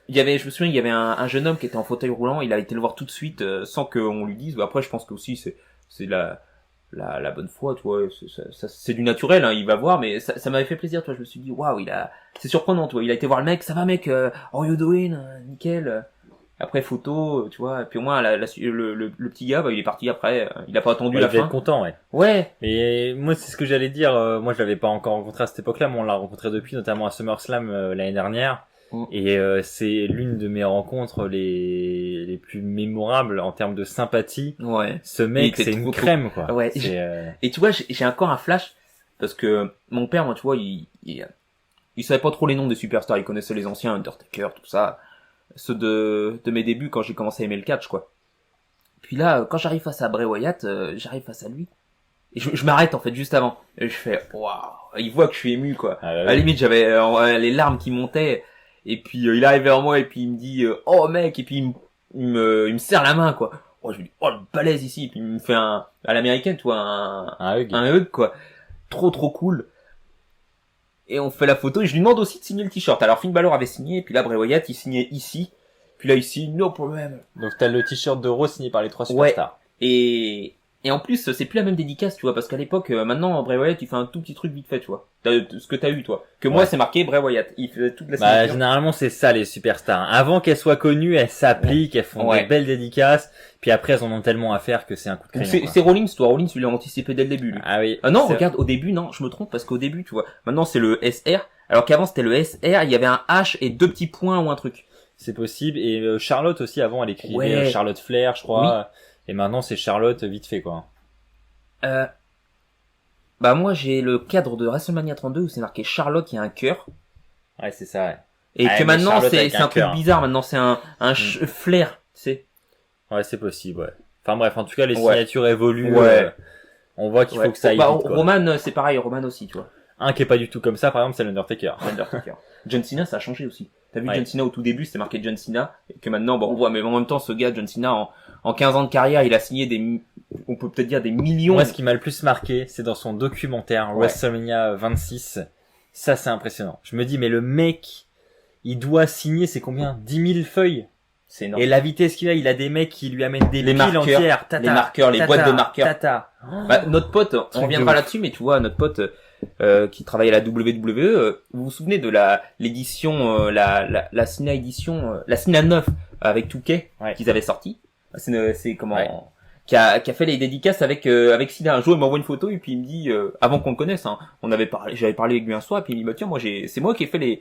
je me souviens, il y avait un jeune homme qui était en fauteuil roulant, il a été le voir tout de suite, sans qu'on lui dise. Après, je pense que aussi, c'est la bonne foi, tu vois, c'est du naturel, hein, il va voir, mais ça m'avait fait plaisir, tu vois, je me suis dit, waouh, c'est surprenant, tu vois, il a été voir le mec, ça va mec, how you doing, nickel. Après photo, tu vois, et puis au moins le petit gars, il est parti après, il a pas attendu la fin. Il devait être content, ouais. Ouais. Et moi, c'est ce que j'allais dire, moi je l'avais pas encore rencontré à cette époque-là, mais on l'a rencontré depuis, notamment à SummerSlam l'année dernière. Et c'est l'une de mes rencontres les plus mémorables en termes de sympathie. Ouais. Ce mec, c'est une crème, quoi. Ouais. Et tu vois, j'ai encore un flash parce que mon père, moi, tu vois, il savait pas trop les noms des superstars, il connaissait les anciens, Undertaker, tout ça, ceux de mes débuts quand j'ai commencé à aimer le catch, quoi. Puis là, quand j'arrive face à Bray Wyatt, j'arrive face à lui et je m'arrête en fait juste avant et je fais waouh, il voit que je suis ému, quoi. À la limite, j'avais les larmes qui montaient. Et puis il arrive vers moi et puis il me dit oh mec, et puis il me serre la main, quoi. Oh, je lui dis oh le balèze ici, et puis il me fait à l'américaine, tu vois, un hug, quoi. Trop cool. Et on fait la photo et je lui demande aussi de signer le t-shirt. Alors Finn Balor avait signé, et puis là Bray Wyatt il signait ici. Puis là il signe no problème. Donc t'as le t-shirt d'Euro signé par les 3 superstars. Ouais. Et Et en plus, c'est plus la même dédicace, tu vois, parce qu'à l'époque, maintenant, Bray Wyatt, il fait un tout petit truc vite fait, tu vois. Ce que t'as eu, toi. Que moi, c'est marqué Bray Wyatt. Il fait toute la signature. Généralement, c'est ça, les superstars. Avant qu'elles soient connues, elles s'appliquent, elles font des belles dédicaces, puis après, elles en ont tellement à faire que c'est un coup de crayon. C'est Rollins, toi. Rollins, tu l'as anticipé dès le début, lui. Ah oui. Non, regarde, au début, non, je me trompe, parce qu'au début, tu vois, maintenant, c'est le SR, alors qu'avant, c'était le SR, il y avait un H et 2 petits points ou un truc. C'est possible. Et Charlotte aussi, avant, elle écrivait Charlotte Flair, je crois. Oui. Et maintenant, c'est Charlotte vite fait, quoi. Bah moi j'ai le cadre de WrestleMania 32 où c'est marqué Charlotte, il y a un cœur. Ouais, c'est ça, ouais. Et que maintenant c'est un truc bizarre, maintenant c'est un flair, tu sais. Ouais, c'est possible, ouais. Enfin bref, en tout cas les signatures évoluent. On voit qu'il faut que ça aille vite, quoi. Roman, c'est pareil, Roman aussi, tu vois. Un qui est pas du tout comme ça, par exemple, c'est l'Undertaker. John Cena, ça a changé aussi. T'as vu John Cena au tout début, c'était marqué John Cena, et que maintenant, bon, on voit, mais en même temps, ce gars, John Cena, en 15 ans de carrière, il a signé on peut peut-être dire des millions. Moi, ce qui m'a le plus marqué, c'est dans son documentaire, WrestleMania 26. Ça, c'est impressionnant. Je me dis, mais le mec, il doit signer, c'est combien? 10 000 feuilles. C'est énorme. Et la vitesse qu'il a, il a des mecs qui lui amènent des piles entières. Les marqueurs, les boîtes de marqueurs. Bah, notre pote, on reviendra là-dessus, mais tu vois, notre pote, qui travaille à la WWE, vous vous souvenez de l'édition, la Cena édition, la Cena 9 avec Touquet, qu'ils avaient sorti. C'est comment, qui a fait les dédicaces avec Cena. Un jour, il m'envoie une photo et puis il me dit, avant qu'on le connaisse, hein, j'avais parlé avec lui un soir, et puis il me dit, bah, tiens, c'est moi qui ai fait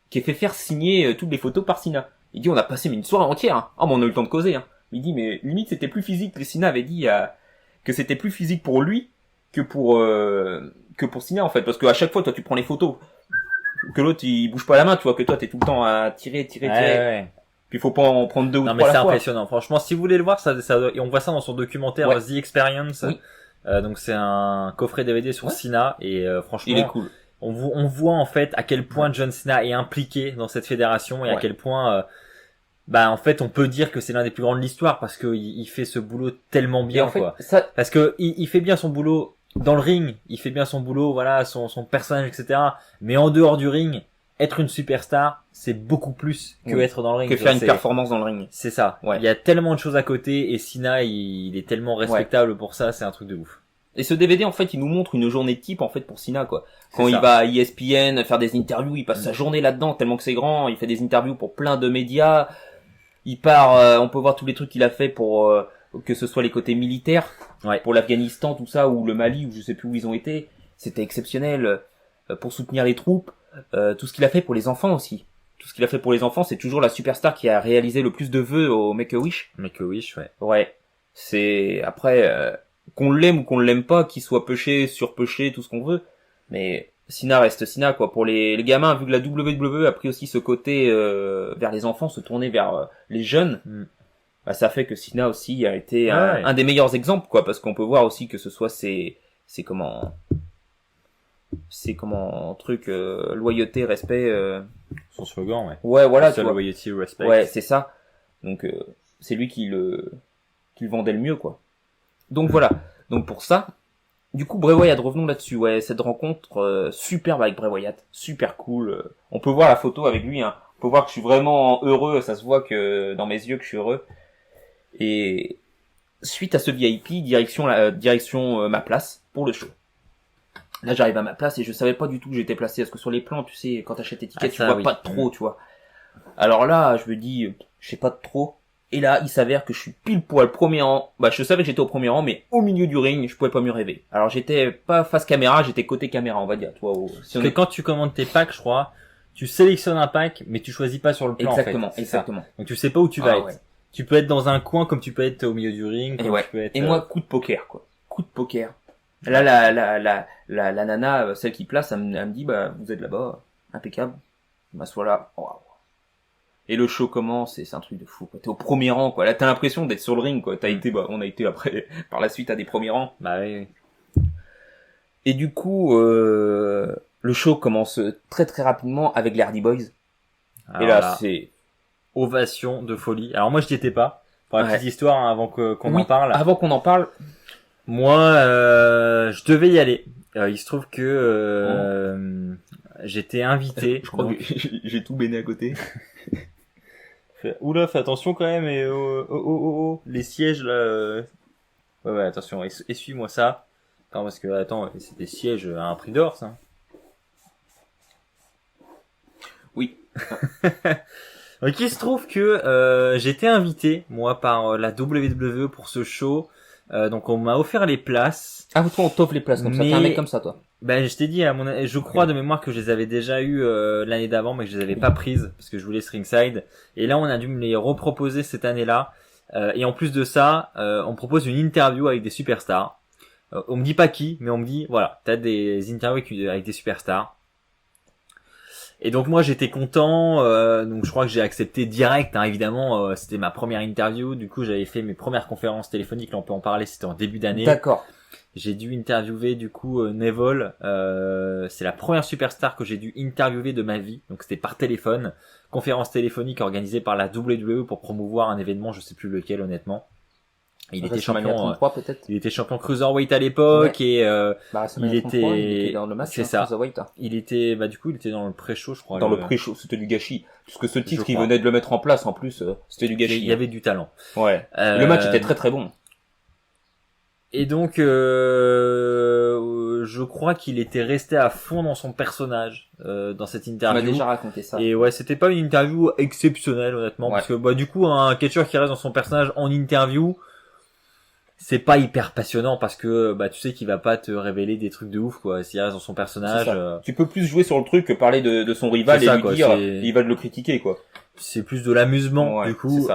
qui ai fait faire signer toutes les photos par Cena. Il dit, on a passé une soirée entière, hein. Ah, bon, on a eu le temps de causer, hein. Il dit, mais limite, c'était plus physique. Cena avait dit, que c'était plus physique pour lui que pour Cena, en fait. Parce que à chaque fois, toi, tu prends les photos, que l'autre, il bouge pas la main, tu vois, que toi, t'es tout le temps à tirer. Ouais. Puis faut pas en prendre 2 ou 3 à la fois. Non, mais c'est impressionnant. Franchement, si vous voulez le voir, et on voit ça dans son documentaire The Experience. Oui. Donc c'est un coffret DVD sur Cena, et franchement, il est cool. On voit en fait à quel point John Cena est impliqué dans cette fédération et à quel point en fait on peut dire que c'est l'un des plus grands de l'histoire parce que il fait ce boulot tellement bien, quoi. Parce que il fait bien son boulot dans le ring, il fait bien son boulot, voilà, son personnage, etc. Mais en dehors du ring, être une superstar, c'est beaucoup plus que être dans le ring. Que faire une performance dans le ring. C'est ça. Il y a tellement de choses à côté et Cena, il est tellement respectable pour ça, c'est un truc de ouf. Et ce DVD, en fait, il nous montre une journée type, en fait, pour Cena, quoi. Quand il va à ESPN faire des interviews, il passe sa journée là-dedans, tellement que c'est grand, il fait des interviews pour plein de médias. Il part, on peut voir tous les trucs qu'il a fait pour, que ce soit les côtés militaires, pour l'Afghanistan, tout ça, ou le Mali, ou je sais plus où ils ont été. C'était exceptionnel, pour soutenir les troupes, tout ce qu'il a fait pour les enfants aussi. Tout ce qu'il a fait pour les enfants, c'est toujours la superstar qui a réalisé le plus de vœux au Make-A-Wish. Make-A-Wish, Ouais. C'est, après, qu'on l'aime ou qu'on l'aime pas, qu'il soit pêché, surpêché, tout ce qu'on veut. Mais Cena reste Cena, quoi. Pour les gamins, vu que la WWE a pris aussi ce côté vers les enfants, se tourner vers les jeunes, ça fait que Cena aussi a été un des meilleurs exemples, quoi. Parce qu'on peut voir aussi que ce soit c'est comment truc loyauté, respect. Son slogan, Ouais, voilà. Loyalty, respect. Ouais, c'est ça. Donc c'est lui qui le vendait le mieux, quoi. Donc voilà. Donc pour ça, du coup Bray Wyatt, revenons là-dessus. Ouais, cette rencontre superbe avec Bray Wyatt, super cool. On peut voir la photo avec lui, hein. On peut voir que je suis vraiment heureux, ça se voit que dans mes yeux que je suis heureux. Et suite à ce VIP, direction ma place pour le show. Là, j'arrive à ma place et je savais pas du tout que j'étais placé, parce que sur les plans, tu sais, quand t'achètes tes tickets, tu vois pas trop, tu vois. Alors là, je me dis, je sais pas trop. Et là, il s'avère que je suis pile poil premier rang. Bah, je savais que j'étais au premier rang, mais au milieu du ring, je pouvais pas mieux rêver. Alors, j'étais pas face caméra, j'étais côté caméra, on va dire, tu vois. Parce que quand tu commandes tes packs, je crois, tu sélectionnes un pack, mais tu choisis pas sur le plan, exactement, en fait. Exactement. Donc, tu sais pas où tu vas être. Ouais. Tu peux être dans un coin comme tu peux être au milieu du ring. Et, tu peux être, et moi, coup de poker, quoi. Coup de poker. Là, la nana, celle qui place, elle me dit, bah, vous êtes là-bas, impeccable. Je m'assois là. Wow. Et le show commence, et c'est un truc de fou, quoi. T'es au premier rang, quoi. Là, t'as l'impression d'être sur le ring, quoi. On a été après, par la suite à des premiers rangs. Bah oui. Et du coup, le show commence très très rapidement avec les Hardy Boys. Alors et là, c'est ovation de folie. Alors moi, je n'y étais pas. Pour la petite histoire, hein, avant qu'on en parle. Avant qu'on en parle. Moi, je devais y aller. Il se trouve que j'étais invité. Je crois que j'ai tout béné à côté. Oula, fais attention quand même, et les sièges là. Ouais, attention, essuie-moi ça. Attends, parce que, c'est des sièges à un prix d'or, ça. Oui. Donc, il se trouve que j'ai été invité, moi, par la WWE pour ce show. Donc, on m'a offert les places. Ah, toi, on t'offre les places comme ça. T'es un mec comme ça, toi. Ben, je t'ai dit, je crois de mémoire que je les avais déjà eu l'année d'avant, mais que je les avais pas prises parce que je voulais ringside. Et là, on a dû me les reproposer cette année-là. Et en plus de ça, on propose une interview avec des superstars. On me dit pas qui, mais on me dit, voilà, t'as des interviews avec des superstars. Et donc moi j'étais content, donc je crois que j'ai accepté direct, hein, évidemment, c'était ma première interview, du coup j'avais fait mes premières conférences téléphoniques, là on peut en parler, c'était en début d'année. D'accord. J'ai dû interviewer du coup Neville, c'est la première superstar que j'ai dû interviewer de ma vie, donc c'était par téléphone, conférence téléphonique organisée par la WWE pour promouvoir un événement, je sais plus lequel honnêtement. Il était champion 33, peut-être. Il était champion cruiserweight à l'époque, ouais. Et il était dans le match, c'est ça. Cruiserweight. Il était du coup il était dans le pré-show, je crois. Dans le pré-show, c'était du gâchis. Parce que ce titre, il venait de le mettre en place en plus, c'était du gâchis. Il y avait du talent. Ouais. Le match était très très bon. Et donc je crois qu'il était resté à fond dans son personnage dans cette interview. Tu m'as déjà raconté ça. Et ouais, c'était pas une interview exceptionnelle honnêtement, parce que du coup un catcheur qui reste dans son personnage en interview, c'est pas hyper passionnant parce que tu sais qu'il va pas te révéler des trucs de ouf quoi s'il reste dans son personnage. Tu peux plus jouer sur le truc que parler de son rival et lui dire il va le critiquer quoi. C'est plus de l'amusement du coup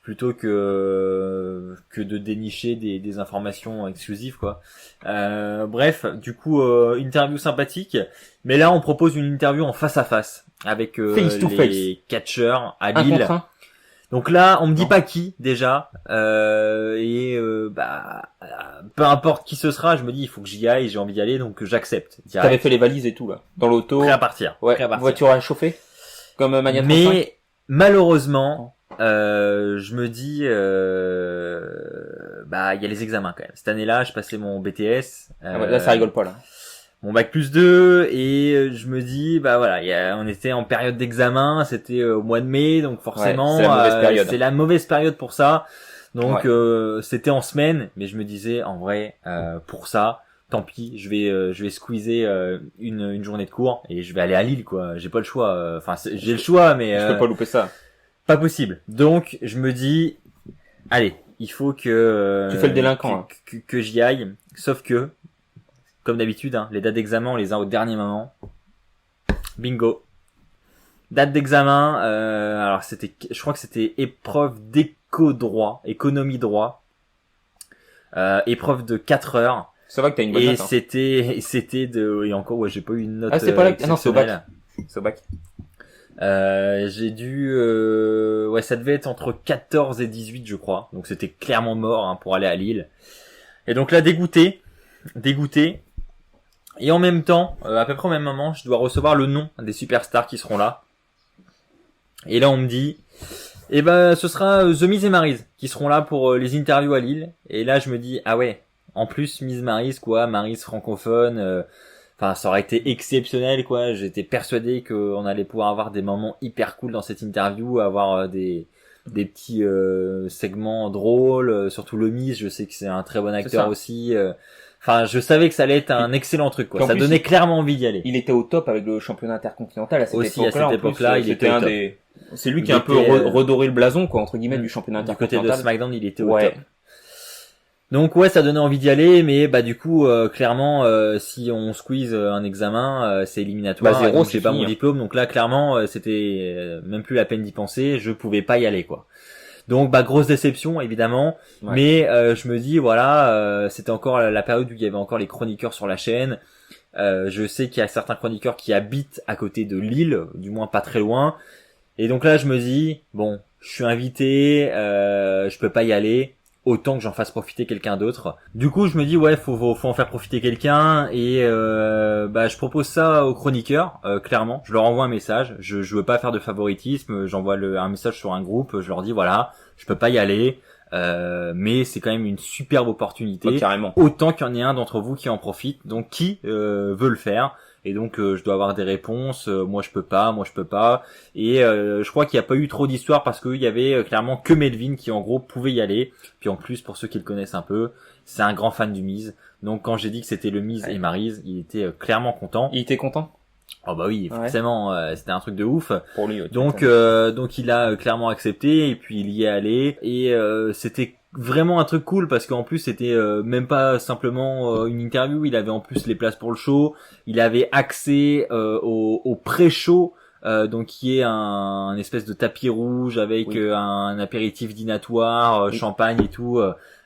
plutôt que de dénicher des informations exclusives quoi. Bref, du coup interview sympathique, mais là on propose une interview en face à face avec les catcheurs à Lille. Donc là, on me dit pas qui déjà, peu importe qui ce sera, je me dis il faut que j'y aille, j'ai envie d'y aller, donc j'accepte. T'avais fait les valises et tout là, dans l'auto. Prêt à partir. Ouais. Voiture à chauffer, comme Mania 35. Mais malheureusement, je me dis, il y a les examens quand même. Cette année-là, je passais mon BTS. Là, ça rigole pas là. Mon bac plus 2 et je me dis on était en période d'examen, c'était au mois de mai, donc forcément c'est la mauvaise période pour ça. Donc c'était en semaine, mais je me disais en vrai pour ça, tant pis, je vais squeezer une journée de cours et je vais aller à Lille quoi, j'ai pas le choix. Enfin j'ai le choix mais je peux pas louper ça. Pas possible. Donc je me dis allez, il faut que tu fais le délinquant que j'y aille, sauf que comme d'habitude, les dates d'examen, on les a au dernier moment. Bingo. Date d'examen, alors je crois que c'était épreuve économie droit. Épreuve de 4 heures. Ça va que t'as une bonne note. Et c'était et encore, j'ai pas eu une note. Ah, c'est pas là, non, c'est au bac. C'est au bac. J'ai dû, ça devait être entre 14 et 18, je crois. Donc c'était clairement mort, pour aller à Lille. Et donc là, dégoûté. Et en même temps, à peu près au même moment, je dois recevoir le nom des superstars qui seront là. Et là, on me dit, ce sera The Miz et Maryse qui seront là pour les interviews à Lille. Et là, je me dis, ah ouais, en plus Miz Maryse quoi, Maryse francophone, ça aurait été exceptionnel quoi. J'étais persuadé qu'on allait pouvoir avoir des moments hyper cool dans cette interview, avoir des petits segments drôles, surtout le Miz, je sais que c'est un très bon acteur aussi. Je savais que ça allait être un excellent truc, quoi. Ça donnait clairement envie d'y aller. Il était au top avec le championnat intercontinental à cette époque-là. Aussi, à cette époque-là, il était au top. C'est lui qui a un peu redoré le blason, quoi, entre guillemets, du championnat intercontinental. Du côté de SmackDown, il était au top. Donc ça donnait envie d'y aller, mais du coup, clairement, si on squeeze un examen, c'est éliminatoire. Zéro, j'ai pas mon diplôme, donc là, clairement, c'était même plus la peine d'y penser. Je pouvais pas y aller, quoi. Donc grosse déception évidemment, mais je me dis c'était encore la période où il y avait encore les chroniqueurs sur la chaîne. Je sais qu'il y a certains chroniqueurs qui habitent à côté de Lille, du moins pas très loin. Et donc là je me dis bon, je suis invité, je peux pas y aller, autant que j'en fasse profiter quelqu'un d'autre. Du coup je me dis faut en faire profiter quelqu'un et je propose ça aux chroniqueurs clairement, je leur envoie un message, je veux pas faire de favoritisme, j'envoie un message sur un groupe, je leur dis je peux pas y aller mais c'est quand même une superbe opportunité, carrément. Autant qu'il y en ait un d'entre vous qui en profite, donc qui veut le faire. et donc je dois avoir des réponses. Moi je peux pas. Et je crois qu'il n'y a pas eu trop d'histoire parce qu'il y avait clairement que Melvin qui en gros pouvait y aller. Puis en plus, pour ceux qui le connaissent un peu, c'est un grand fan du Miz. Donc quand j'ai dit que c'était le Miz et Maryse, il était clairement content. Il était content? Oh bah oui, forcément, c'était un truc de ouf. Pour lui, donc il a clairement accepté et puis il y est allé et c'était vraiment un truc cool parce qu'en plus c'était même pas simplement une interview, il avait en plus les places pour le show, il avait accès au pré-show. Donc qui est un espèce de tapis rouge avec un apéritif dînatoire, champagne et tout,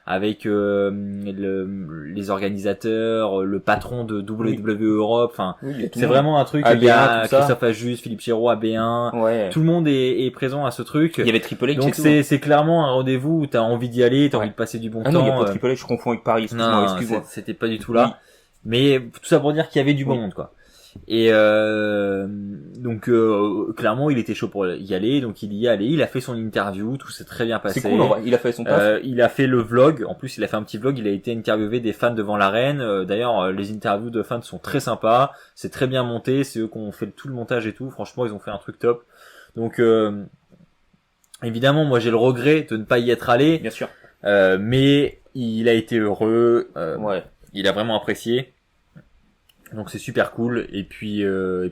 avec les organisateurs, le patron de WWE Europe. Enfin, c'est vraiment un truc. AB1, il y a Christophe Ajus, Philippe Giraud, AB1. Tout le monde est présent à ce truc. Il y avait Triple H. Donc c'est clairement un rendez-vous où t'as envie d'y aller, t'as envie de passer du bon temps. Non, il y a pas Triple H, je confonds avec Paris. Excuse-moi. C'était pas du tout là. Mais tout ça pour dire qu'il y avait du bon monde, quoi. Et donc clairement il était chaud pour y aller, donc il y est allé, il a fait son interview, tout s'est très bien passé. C'est cool, en vrai. Il a fait son taf. Il a fait le vlog, en plus il a fait un petit vlog, il a été interviewé des fans devant l'arène. D'ailleurs les interviews de fans sont très sympas, c'est très bien monté, c'est eux qui ont fait tout le montage et tout, franchement ils ont fait un truc top. Donc évidemment moi j'ai le regret de ne pas y être allé, bien sûr, mais il a été heureux, il a vraiment apprécié. Donc c'est super cool et puis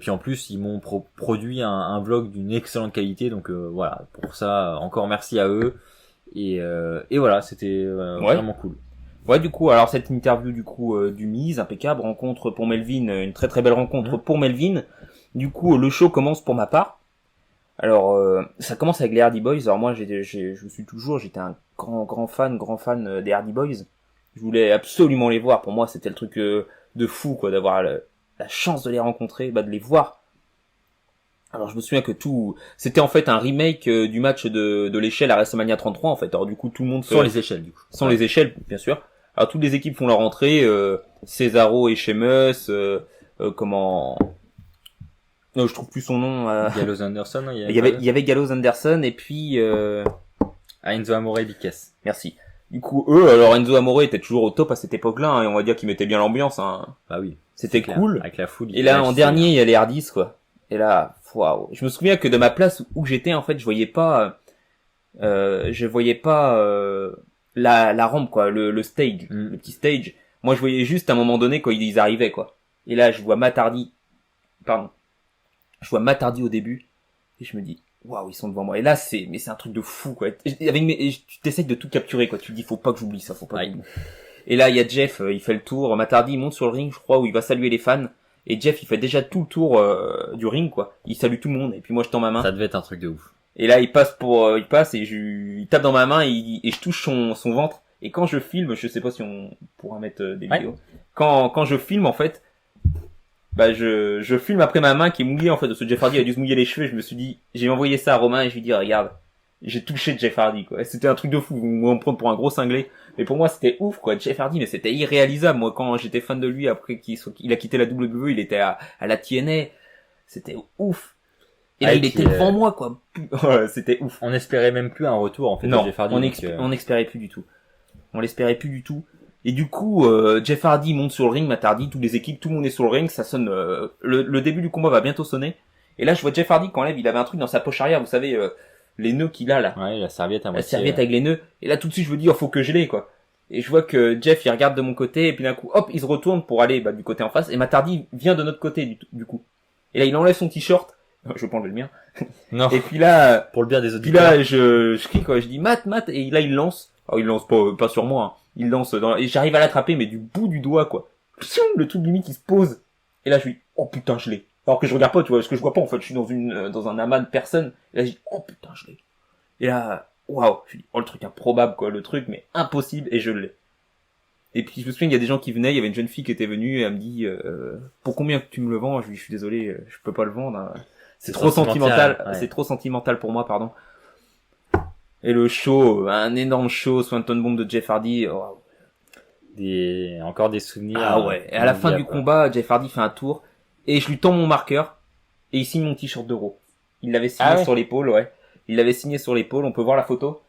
en plus ils m'ont produit un vlog d'une excellente qualité, donc voilà, pour ça encore merci à eux et voilà, c'était vraiment cool. Ouais, du coup, alors cette interview du coup du Miz, impeccable, rencontre pour Melvin, une très très belle rencontre pour Melvin. Du coup, le show commence pour ma part. Alors ça commence avec les Hardy Boys. Alors moi j'étais un grand fan des Hardy Boys. Je voulais absolument les voir. Pour moi, c'était le truc de fou, quoi, d'avoir la chance de les rencontrer, de les voir. Alors je me souviens que c'était en fait un remake du match de l'échelle à WrestleMania 33 en fait. Alors du coup tout le monde sans les échelles du coup. Sans les échelles, bien sûr. Alors toutes les équipes font leur entrée, Cesaro et Sheamus, comment non, je trouve plus son nom. Gallows Anderson, il y avait Gallows Anderson et puis Enzo Amore et Big Cass. Merci. Du coup, alors Enzo Amore était toujours au top à cette époque-là, hein, et on va dire qu'il mettait bien l'ambiance. Hein. Bah oui. C'était cool. Avec la foule. Et là, en dernier, il y a les Hardys, quoi. Et là, waouh. Je me souviens que de ma place où j'étais, en fait, je voyais pas la rampe, quoi, le stage, le petit stage. Moi, je voyais juste à un moment donné quand ils arrivaient, quoi. Et là, je vois Matt Hardy au début, et je me dis, waouh, ils sont devant moi. Et là, c'est un truc de fou, quoi. Tu t'essayes de tout capturer, quoi. Tu te dis, faut pas que j'oublie ça, faut pas que j'oublie. Et là, il y a Jeff, il fait le tour. Matt Hardy, il monte sur le ring, je crois, où il va saluer les fans. Et Jeff, il fait déjà tout le tour du ring, quoi. Il salue tout le monde. Et puis moi, je tends ma main. Ça devait être un truc de ouf. Et là, il passe et il tape dans ma main et je touche son ventre. Et quand je filme, je sais pas si on pourra mettre des vidéos. Quand je filme, en fait, je filme après ma main qui est mouillée, en fait, parce que Jeff Hardy a dû se mouiller les cheveux. Je me suis dit, j'ai envoyé ça à Romain et je lui dis, regarde, j'ai touché Jeff Hardy, quoi. C'était un truc de fou. On va me prendre pour un gros cinglé. Mais pour moi, c'était ouf, quoi. Jeff Hardy, mais c'était irréalisable. Moi, quand j'étais fan de lui, après qu'il a quitté la WWE, il était à la TNA. C'était ouf. Et là, il était devant moi, quoi. C'était ouf. On espérait même plus un retour, en fait, non, de Jeff Hardy. on espérait plus du tout. On l'espérait plus du tout. Et du coup, Jeff Hardy monte sur le ring, Matt Hardy, toutes les équipes, tout le monde est sur le ring, ça sonne, le début du combat va bientôt sonner. Et là, je vois Jeff Hardy, quand il avait un truc dans sa poche arrière, vous savez, les nœuds qu'il a, là. Ouais, la serviette à moitié. La serviette avec les nœuds. Et là, tout de suite, je me dis, faut que je l'ai, quoi. Et je vois que Jeff, il regarde de mon côté, et puis d'un coup, hop, il se retourne pour aller, du côté en face, et Matt Hardy vient de notre côté, du coup. Et là, il enlève son t-shirt. Je vais pas enlever le mien. Non. Et puis là, pour le bien des auditeurs. Puis là, je crie, quoi. Je dis, Matt, et là, il lance. Oh, il lance pas sur moi, hein. Il lance et j'arrive à l'attraper, mais du bout du doigt, quoi. Le truc limite, il se pose. Et là, je lui dis, oh putain, je l'ai. Alors que je regarde pas, tu vois, parce que je vois pas, en fait, je suis dans un amas de personnes. Et là, je dis, oh putain, je l'ai. Et là, waouh, je dis, oh, le truc improbable, quoi, le truc, mais impossible, et je l'ai. Et puis, je me souviens, il y a des gens qui venaient, il y avait une jeune fille qui était venue, et elle me dit, pour combien que tu me le vends? Je lui dis, je suis désolé, je peux pas le vendre, hein. C'est trop sentimental, ouais. C'est trop sentimental pour moi, pardon. Et le show, un énorme show, Swanton Bomb de Jeff Hardy, oh. Encore des souvenirs. Ah ouais. Et à la fin du combat, Jeff Hardy fait un tour, et je lui tends mon marqueur, et il signe mon t-shirt d'Euro. Il l'avait signé sur l'épaule, ouais. Il l'avait signé sur l'épaule, on peut voir la photo.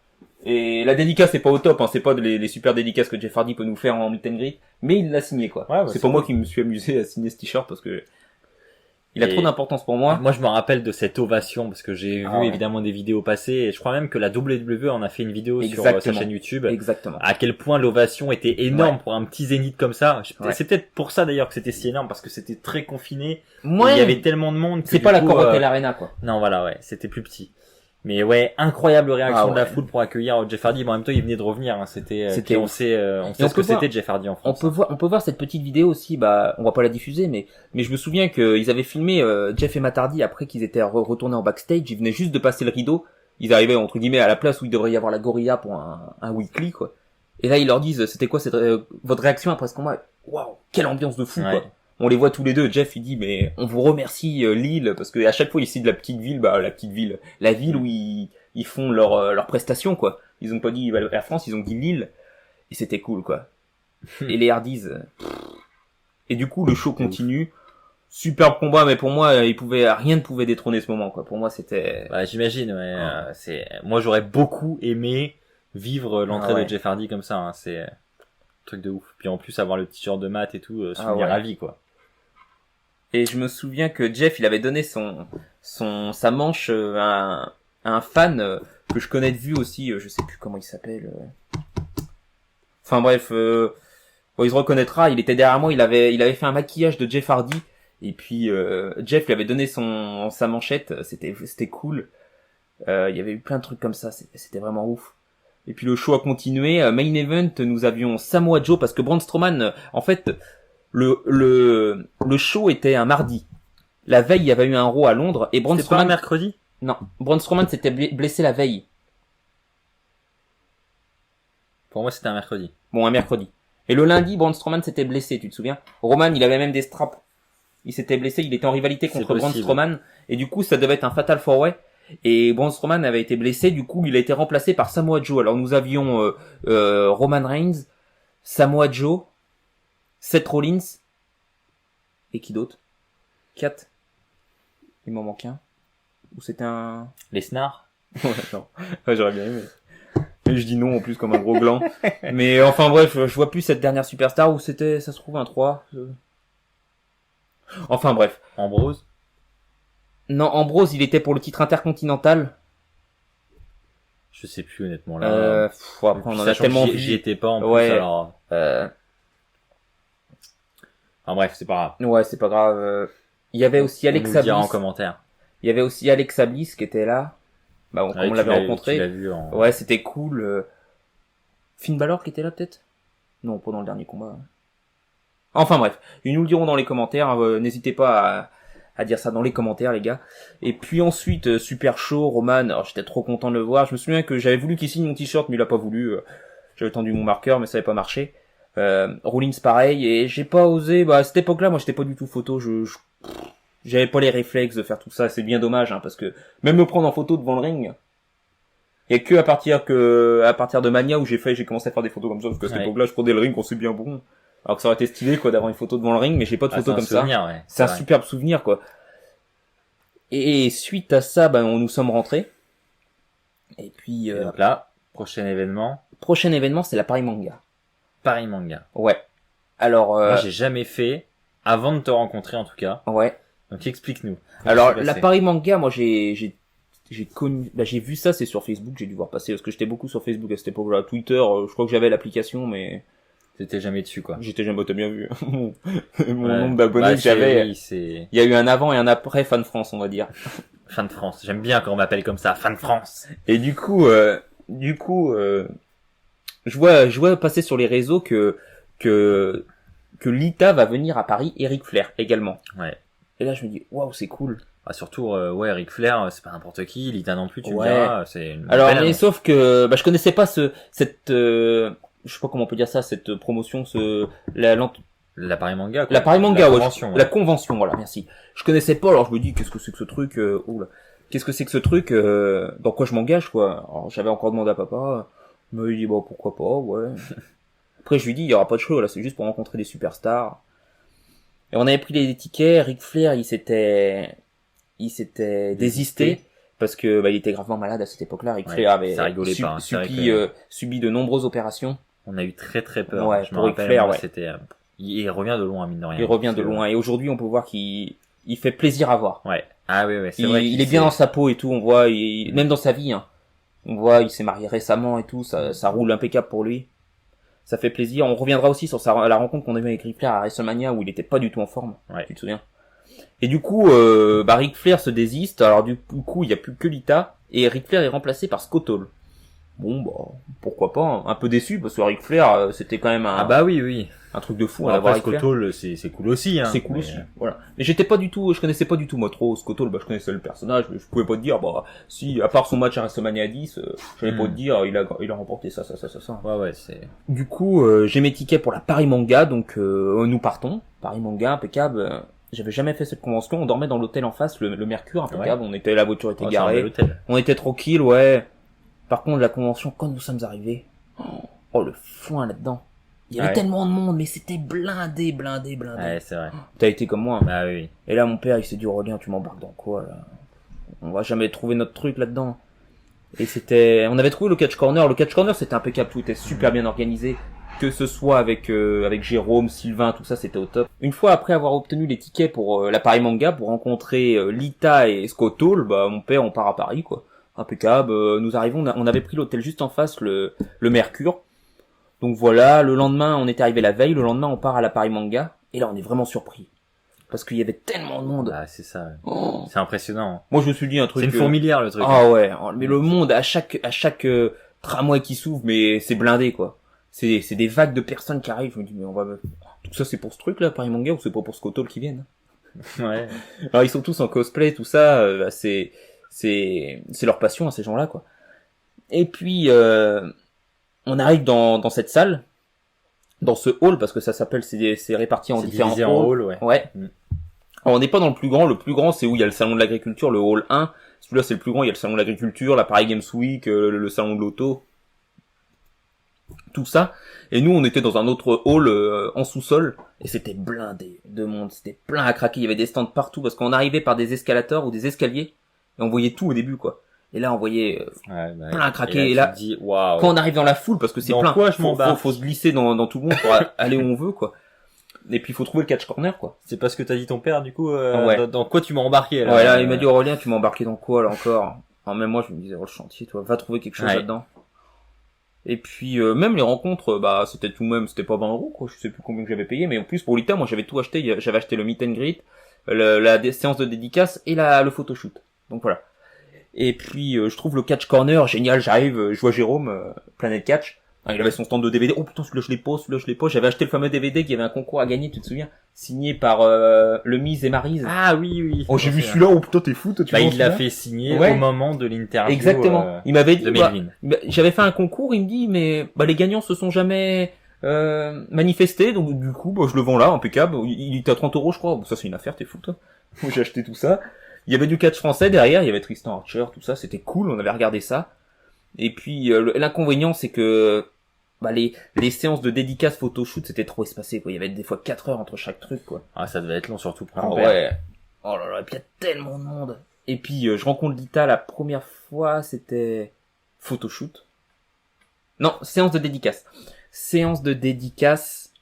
Et la dédicace, c'est pas au top, hein, c'est pas les super dédicaces que Jeff Hardy peut nous faire en meet and greet, mais il l'a signé, quoi. Ouais, c'est pas moi qui me suis amusé à signer ce t-shirt, parce que Il a trop d'importance pour moi. Moi, je me rappelle de cette ovation parce que j'ai vu évidemment des vidéos passer et je crois même que la WWE en a fait une vidéo sur sa chaîne YouTube. Exactement. À quel point l'ovation était énorme pour un petit zénith comme ça. C'est peut-être pour ça d'ailleurs que c'était si énorme parce que c'était très confiné. Il y avait tellement de monde. C'est pas la Corotel Arena, quoi. Non, voilà, c'était plus petit. Mais ouais, incroyable réaction de la foule pour accueillir Jeff Hardy. Bon, en même temps, il venait de revenir. Hein. C'était on sait ce que c'était Jeff Hardy en France. On peut voir cette petite vidéo aussi. Bah, on va pas la diffuser, mais je me souviens qu'ils avaient filmé Jeff et Matt Hardy après qu'ils étaient retournés en backstage. Ils venaient juste de passer le rideau. Ils arrivaient entre guillemets à la place où il devrait y avoir la gorilla pour un weekly, quoi. Et là, ils leur disent, c'était quoi votre réaction après ce combat? Waouh, quelle ambiance de fou, quoi. On les voit tous les deux. Jeff, il dit, mais on vous remercie Lille, parce que à chaque fois, il cite la petite ville, la ville où ils font leur prestation, quoi. Ils ont pas dit Air France, ils ont dit Lille, et c'était cool, quoi. Et les Hardys. Et du coup, le show continue. Superbe combat, mais pour moi, rien ne pouvait détrôner ce moment, quoi. Pour moi, c'était. Bah, j'imagine, ouais. Moi, j'aurais beaucoup aimé vivre l'entrée de Jeff Hardy comme ça. Hein. C'est un truc de ouf. Puis en plus, avoir le t-shirt de Matt et tout, souvenir à vie, quoi. Et je me souviens que Jeff, il avait donné sa manche à un fan que je connais de vue aussi, je sais plus comment il s'appelle. Enfin bref, bon, il se reconnaîtra, il était derrière moi, il avait fait un maquillage de Jeff Hardy, et puis Jeff lui avait donné sa manchette, c'était cool. Il y avait eu plein de trucs comme ça, c'était vraiment ouf. Et puis le show a continué, main event, nous avions Samoa Joe, parce que Braun Strowman, en fait, le show était un mardi. La veille, il y avait eu un Raw à Londres et Braun Strowman. C'était pas un mercredi? Non, Braun Strowman s'était blessé la veille. Pour moi, c'était un mercredi. Bon, un mercredi. Et le lundi, Braun Strowman s'était blessé, tu te souviens? Roman, il avait même des straps. Il s'était blessé, il était en rivalité contre Braun Strowman et du coup, ça devait être un fatal four-way. Et Braun Strowman avait été blessé, du coup, il a été remplacé par Samoa Joe. Alors nous avions Roman Reigns, Samoa Joe, Seth Rollins et qui d'autre? 4. Il m'en manque un. Ou c'était un... Lesnar? Ouais, non. Ouais, j'aurais bien aimé. Mais je dis non en plus comme un gros gland. Mais enfin bref, je vois plus cette dernière superstar où c'était, ça se trouve, un 3. Enfin bref. Ambrose? Non, Ambrose, il était pour le titre intercontinental. Je sais plus honnêtement là. Après, on en a tellement vu. J'y étais pas en plus, alors... Enfin bref, c'est pas grave. Ouais, c'est pas grave. Il y avait aussi Alexa Bliss. En commentaire. Il y avait aussi Alexa Bliss qui était là. Bah, on l'avait rencontré. Tu l'as vu Ouais, c'était cool. Finn Balor qui était là peut-être? Non, pas dans le dernier combat. Enfin bref, ils nous le diront dans les commentaires. N'hésitez pas à dire ça dans les commentaires, les gars. Et puis ensuite, super chaud, Roman. Alors, j'étais trop content de le voir. Je me souviens que j'avais voulu qu'il signe mon t-shirt, mais il a pas voulu. J'avais tendu mon marqueur, mais ça avait pas marché. Rollins pareil, et j'ai pas osé. Bah, à cette époque-là, moi, j'étais pas du tout photo. J'avais pas les réflexes de faire tout ça. C'est bien dommage, hein, parce que même me prendre en photo devant le ring. Il y a que à partir de Mania où j'ai commencé à faire des photos comme ça, parce qu'à cette époque-là, je prenais le ring, on sait bien bon. Alors que ça aurait été stylé, quoi, d'avoir une photo devant le ring, mais j'ai pas de photo comme ça. Ouais, c'est un superbe souvenir, quoi. Et suite à ça, nous sommes rentrés. Et puis, donc là, prochain événement, c'est la Paris Manga. Paris Manga. Ouais. Alors, moi, j'ai jamais fait, avant de te rencontrer, en tout cas. Ouais. Donc, explique-nous. Alors, la Paris Manga, moi, j'ai connu, j'ai vu ça, c'est sur Facebook, j'ai dû voir passer, parce que j'étais beaucoup sur Facebook à cette époque-là. Twitter, je crois que j'avais l'application, mais... T'étais jamais dessus, quoi. J'étais jamais, t'as bien vu. Mon nombre d'abonnés que j'avais. Oui, il y a eu un avant et un après Fan France, on va dire. Fan France. J'aime bien quand on m'appelle comme ça, Fan France. Et du coup, je vois passer sur les réseaux que Lita va venir à Paris et Ric Flair également. Ouais. Et là, je me dis, waouh, c'est cool. Ah, surtout, Ric Flair, c'est pas n'importe qui. Lita non plus, tu me diras. C'est une alors, mais sauf que, je connaissais pas cette je sais pas comment on peut dire ça, cette promotion, la Paris Manga, quoi. La Paris Manga, la convention, voilà, merci. Je connaissais pas, alors je me dis, qu'est-ce que c'est que ce truc, qu'est-ce que c'est que ce truc, dans quoi je m'engage, quoi. Alors, j'avais encore demandé à papa, mais il dit, bon, pourquoi pas, ouais. Après, je lui dis, il y aura pas de show, là, c'est juste pour rencontrer des superstars. Et on avait pris les tickets, Ric Flair, il s'était désisté. Parce que, il était gravement malade à cette époque-là. Ric Flair avait subi de nombreuses opérations. On a eu très très peur. Ouais, je me rappelle, Flair, c'était, il revient de loin, mine de rien. Il revient de loin. Et aujourd'hui, on peut voir qu'il il fait plaisir à voir. Ouais. Ah oui, c'est vrai. Il est bien dans sa peau et tout, on voit, même dans sa vie, hein. On voit, il s'est marié récemment et tout, ça roule impeccable pour lui. Ça fait plaisir. On reviendra aussi sur la rencontre qu'on a eue avec Ric Flair à WrestleMania où il était pas du tout en forme. Ouais. Tu te souviens? Et du coup, Ric Flair se désiste. Alors du coup, il y a plus que Lita et Ric Flair est remplacé par Scott Hall. Bon, bah, pourquoi pas, hein. Un peu déçu parce que Ric Flair, c'était quand même un truc de fou. Bon, après, Scott Hall, c'est cool aussi, hein. C'est cool aussi, voilà. Mais je connaissais pas du tout, moi, trop Scott Hall, je connaissais le personnage, mais je pouvais pas te dire, si, à part son match à WrestleMania 10, j'allais pas te dire, il a remporté ça. Ouais, c'est... Du coup, j'ai mes tickets pour la Paris Manga, donc, nous partons. Paris Manga, impeccable. J'avais jamais fait cette convention, on dormait dans l'hôtel en face, le Mercure, impeccable, la voiture était garée. On était tranquille, ouais. Par contre, la convention, quand nous sommes arrivés, oh, le foin là-dedans. Il y avait tellement de monde, mais c'était blindé. Ouais, c'est vrai. T'as été comme moi. Bah oui. Et là, mon père, il s'est dit, Aurélien, tu m'embarques dans quoi, là? On va jamais trouver notre truc là-dedans. Et on avait trouvé le catch corner. Le catch corner, c'était impeccable. Tout était super bien organisé. Que ce soit avec Jérôme, Sylvain, tout ça, c'était au top. Une fois après avoir obtenu les tickets pour la Paris Manga, pour rencontrer Lita et Scott Hall, mon père, on part à Paris, quoi. Impeccable. Nous arrivons, on avait pris l'hôtel juste en face, le Mercure. Donc voilà, le lendemain, on était arrivé la veille, le lendemain, on part à la Paris Manga, et là, on est vraiment surpris. Parce qu'il y avait tellement de monde. Ah, c'est ça. Ouais. Oh. C'est impressionnant. Moi, je me suis dit un truc. C'est une fourmilière, le truc. Ah ouais, mais le monde, à chaque tramway qui s'ouvre, mais c'est blindé, quoi. C'est des vagues de personnes qui arrivent, je me dis, mais tout ça, c'est pour ce truc-là, Paris Manga, ou c'est pas pour Scott Hall qui viennent? Ouais. Alors, ils sont tous en cosplay, tout ça, c'est leur passion, à ces gens-là, quoi. Et puis, on arrive dans cette salle, dans ce hall, parce que ça s'appelle, c'est réparti en différents halls. Ouais. Mm. Alors, on n'est pas dans le plus grand, c'est où il y a le salon de l'agriculture, le hall 1. Celui-là, c'est le plus grand, il y a le salon de l'agriculture, la Paris Games Week, le salon de l'auto. Tout ça. Et nous, on était dans un autre hall, en sous-sol, et c'était blindé de monde, c'était plein à craquer, il y avait des stands partout, parce qu'on arrivait par des escalators ou des escaliers, et on voyait tout au début, quoi. Et là, on voyait plein à craquer. Et là, tu dis, waouh. Quand on arrive dans la foule, parce que c'est plein, faut se glisser dans tout le monde pour aller où on veut, quoi. Et puis, il faut trouver le catch corner, quoi. C'est parce que t'as dit ton père, du coup, dans quoi tu m'as embarqué, là? Ouais, là, il m'a dit, Aurélien, tu m'as embarqué dans quoi, là, encore? Alors, même moi, je me disais, le chantier, toi, va trouver quelque chose là-dedans. Et puis, même les rencontres, c'était tout même, c'était pas 20 €, quoi. Je sais plus combien que j'avais payé, mais en plus, pour l'ITA, moi, j'avais tout acheté. J'avais acheté le meet and greet, la séance de dédicace et le photoshoot. Donc, voilà. Et puis je trouve le catch corner génial, j'arrive, je vois Jérôme, Planet Catch, il avait son stand de DVD, oh putain celui-là je l'ai pas, j'avais acheté le fameux DVD qui avait un concours à gagner, tu te souviens, signé par le Mise et Maryse. Ah oui. Oh j'ai vu celui-là, oh putain t'es fou, toi tu il l'a fait signer au moment de l'interview. Exactement, il m'avait dit, de Melvin. J'avais fait un concours, il me dit, mais les gagnants se sont jamais manifestés, donc du coup je le vends là, impeccable, il était à 30 € je crois, bon, ça c'est une affaire, t'es fou toi. J'ai acheté tout ça. Il y avait du catch français derrière, il y avait Tristan Archer, tout ça, c'était cool, on avait regardé ça. Et puis l'inconvénient c'est que les séances de dédicace photoshoot c'était trop espacé, quoi. Il y avait des fois 4 heures entre chaque truc, quoi. Ah ça devait être long, surtout pour ouais. Oh là là, et puis il y a tellement de monde. Et puis je rencontre Lita la première fois, c'était photoshoot. Non, séance de dédicace. Séance de dédicace.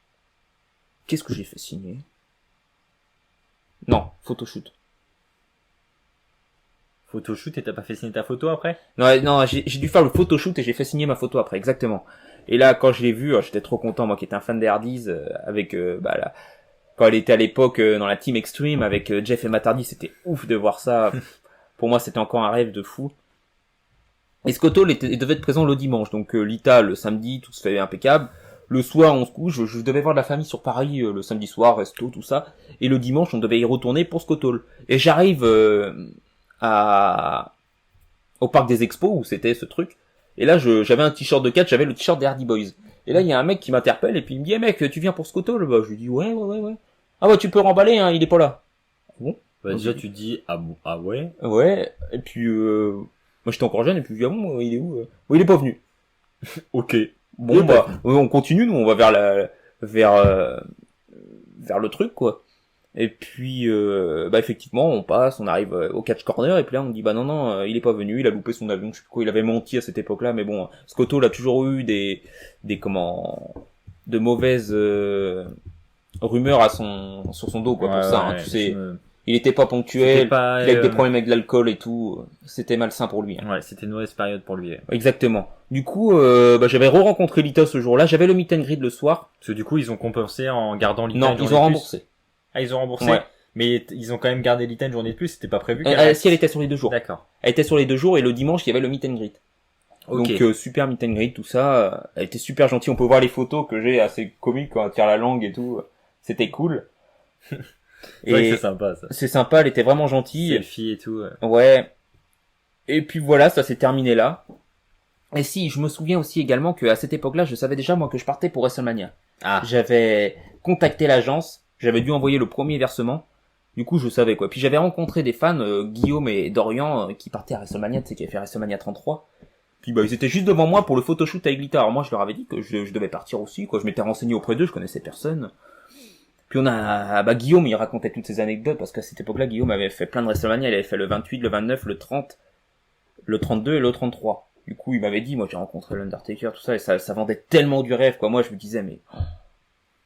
Qu'est-ce que j'ai fait signer? Non, photoshoot. Photoshoot et t'as pas fait signer ta photo après? Non, j'ai dû faire le photoshoot et j'ai fait signer ma photo après, exactement. Et là, quand je l'ai vu, j'étais trop content, moi qui étais un fan des Hardys, avec, quand elle était à l'époque dans la Team Extreme avec Jeff et Matt Hardy, c'était ouf de voir ça. Pour moi, c'était encore un rêve de fou. Et Scott Hall devait être présent le dimanche, donc Lita le samedi, tout se fait impeccable. Le soir, on se couche, je devais voir de la famille sur Paris le samedi soir, resto, tout ça. Et le dimanche, on devait y retourner pour Scott Hall. Et j'arrive au parc des expos où c'était ce truc, et là j'avais un t-shirt de catch, j'avais le t-shirt des Hardy Boys, et là il y a un mec qui m'interpelle et puis il me dit, hey, mec, tu viens pour Scott Hall? Je lui dis ouais. Ah tu peux remballer, hein, il est pas là. Bon, déjà tu te dis ah ouais, et puis moi j'étais encore jeune et puis je dis, ah bon, il est où? Il est pas venu. Ok, bon on continue, nous on va vers le truc, quoi. Et puis effectivement on passe, on arrive au catch corner et puis là on dit non, il est pas venu, il a loupé son avion, je sais plus quoi, il avait menti à cette époque-là, mais bon, Scott Hall a toujours eu de mauvaises rumeurs sur son dos, quoi, pour ça, hein, tu sais. Il était pas ponctuel, il avait des problèmes avec l'alcool et tout. C'était malsain pour lui. Ouais, c'était une mauvaise période pour lui. Exactement. Du coup, j'avais re-rencontré Lita ce jour-là. J'avais le meet and greet le soir. Parce que du coup, ils ont compensé en gardant Lita. Non, ils ont remboursé. Ah, ils ont remboursé. Ouais. Mais ils ont quand même gardé Lita une journée de plus. C'était pas prévu. Si, elle était sur les 2 jours. D'accord. Elle était sur les 2 jours et le dimanche, il y avait le meet and greet. Okay. Donc super meet and greet, tout ça. Elle était super gentille. On peut voir les photos que j'ai assez comiques quand elle tire la langue et tout. C'était cool. Et c'est sympa ça. C'est sympa, elle était vraiment gentille. Selfie et tout. Ouais. Et puis voilà, ça s'est terminé là. Et si, je me souviens aussi également qu'à cette époque-là, je savais déjà moi que je partais pour WrestleMania. Ah. J'avais contacté l'agence, j'avais dû envoyer le premier versement. Du coup, je savais quoi. Puis j'avais rencontré des fans, Guillaume et Dorian, qui partaient à WrestleMania, tu sais, qui avaient fait WrestleMania 33. Puis ils étaient juste devant moi pour le photoshoot avec Lita. Alors moi, je leur avais dit que je devais partir aussi, quoi. Je m'étais renseigné auprès d'eux, je connaissais personne. Puis on a, Guillaume, il racontait toutes ces anecdotes, parce qu'à cette époque-là, Guillaume avait fait plein de WrestleMania, il avait fait le 28, le 29, le 30, le 32 et le 33. Du coup, il m'avait dit, moi j'ai rencontré l'Undertaker, tout ça, et ça vendait tellement du rêve, quoi. Moi, je me disais, mais,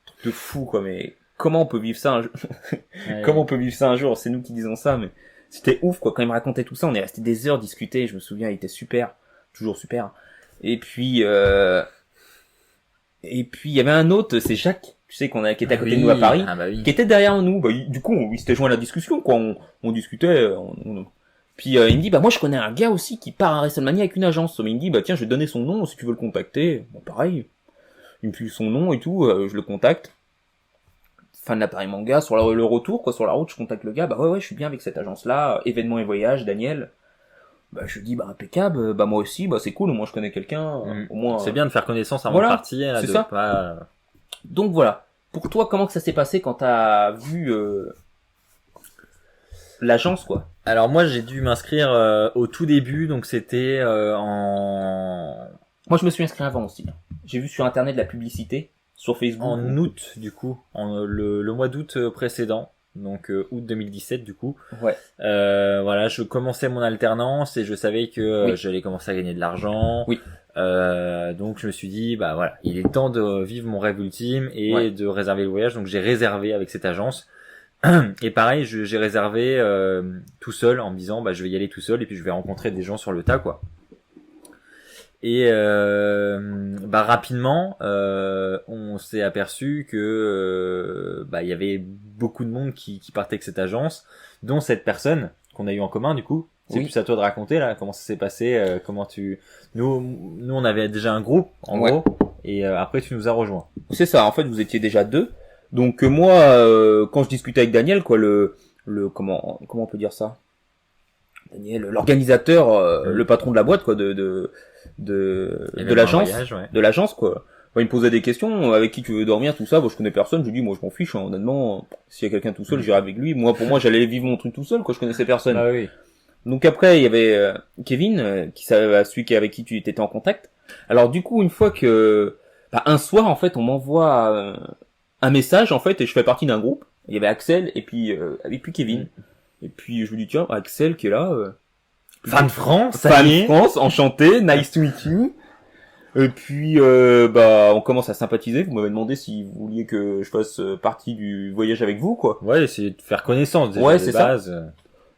truc de fou, quoi, mais comment on peut vivre ça un jour? Comment on peut vivre ça un jour? C'est nous qui disons ça, mais c'était ouf, quoi. Quand il me racontait tout ça, on est resté des heures discuter, je me souviens, il était super, toujours super. Et puis, il y avait un autre, c'est Jacques, tu sais, qui était à côté de nous à Paris, qui était derrière nous. Du coup, il s'était joint à la discussion, quoi. On discutait. Puis il me dit, moi je connais un gars aussi qui part à WrestleMania avec une agence. Mais il me dit, tiens, je vais te donner son nom si tu veux le contacter. Bon, pareil. Il me file son nom et tout, je le contacte. Fin de l'appareil manga, sur le retour, quoi, sur la route, je contacte le gars. Ouais, je suis bien avec cette agence-là. Événements et voyages, Daniel. Je dis, impeccable, moi aussi, c'est cool, au moins je connais quelqu'un, au moins. C'est bien de faire connaissance avant de partir, c'est ça. Pas... Donc voilà. Pour toi, comment que ça s'est passé quand t'as vu l'agence, quoi? Alors moi, j'ai dû m'inscrire au tout début, donc c'était en... Moi, je me suis inscrit avant aussi. J'ai vu sur internet la publicité, sur Facebook. En août, du coup, le mois d'août précédent. Donc août 2017 du coup. Ouais. Voilà, je commençais mon alternance et je savais que j'allais commencer à gagner de l'argent. Oui. Donc je me suis dit voilà, il est temps de vivre mon rêve ultime et de réserver le voyage. Donc j'ai réservé avec cette agence. Et pareil, j'ai réservé tout seul en me disant je vais y aller tout seul et puis je vais rencontrer des gens sur le tas, quoi. Et rapidement on s'est aperçu que il y avait beaucoup de monde qui partait avec cette agence, dont cette personne qu'on a eu en commun. Du coup c'est plus à toi de raconter là comment ça s'est passé, nous on avait déjà un groupe en gros, et après tu nous as rejoint. C'est ça, en fait vous étiez déjà 2. Donc moi quand je discutais avec Daniel, quoi, le comment on peut dire ça, Daniel, l'organisateur, le patron de la boîte, quoi, de l'agence, de l'agence, quoi. Il me posait des questions, avec qui tu veux dormir, tout ça. Je connais personne. Je lui dis, moi, je m'en fiche, hein, honnêtement. S'il y a quelqu'un tout seul, j'irai avec lui. Pour moi, j'allais vivre mon truc tout seul, quoi. Je connaissais personne. Ah oui. Donc après, il y avait Kevin, celui avec qui tu étais en contact. Alors du coup, une fois que, un soir, en fait, on m'envoie un message, en fait, et je fais partie d'un groupe. Il y avait Axel et puis Kevin. Et puis je lui dis, tiens, Axel qui est là. Fan France, France, enchanté, nice to meet you. Et puis on commence à sympathiser. Vous m'avez demandé si vous vouliez que je fasse partie du voyage avec vous, quoi. Ouais, c'est de faire connaissance déjà. Ouais, c'est ça.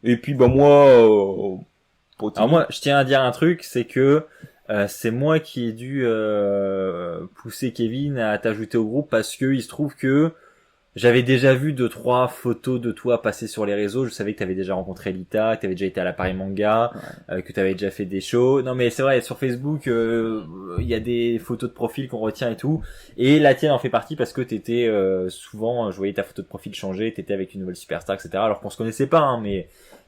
Et puis moi alors moi, je tiens à dire un truc, c'est que c'est moi qui ai dû pousser Kevin à t'ajouter au groupe, parce que il se trouve que j'avais déjà vu 2-3 photos de toi passer sur les réseaux. Je savais que t'avais déjà rencontré Lita, que t'avais déjà été à l'appareil manga, que t'avais déjà fait des shows. Non mais c'est vrai, sur Facebook, il y a des photos de profil qu'on retient et tout. Et la tienne en fait partie parce que t'étais souvent, je voyais ta photo de profil changer, t'étais avec une nouvelle superstar, etc. Alors qu'on se connaissait pas, hein,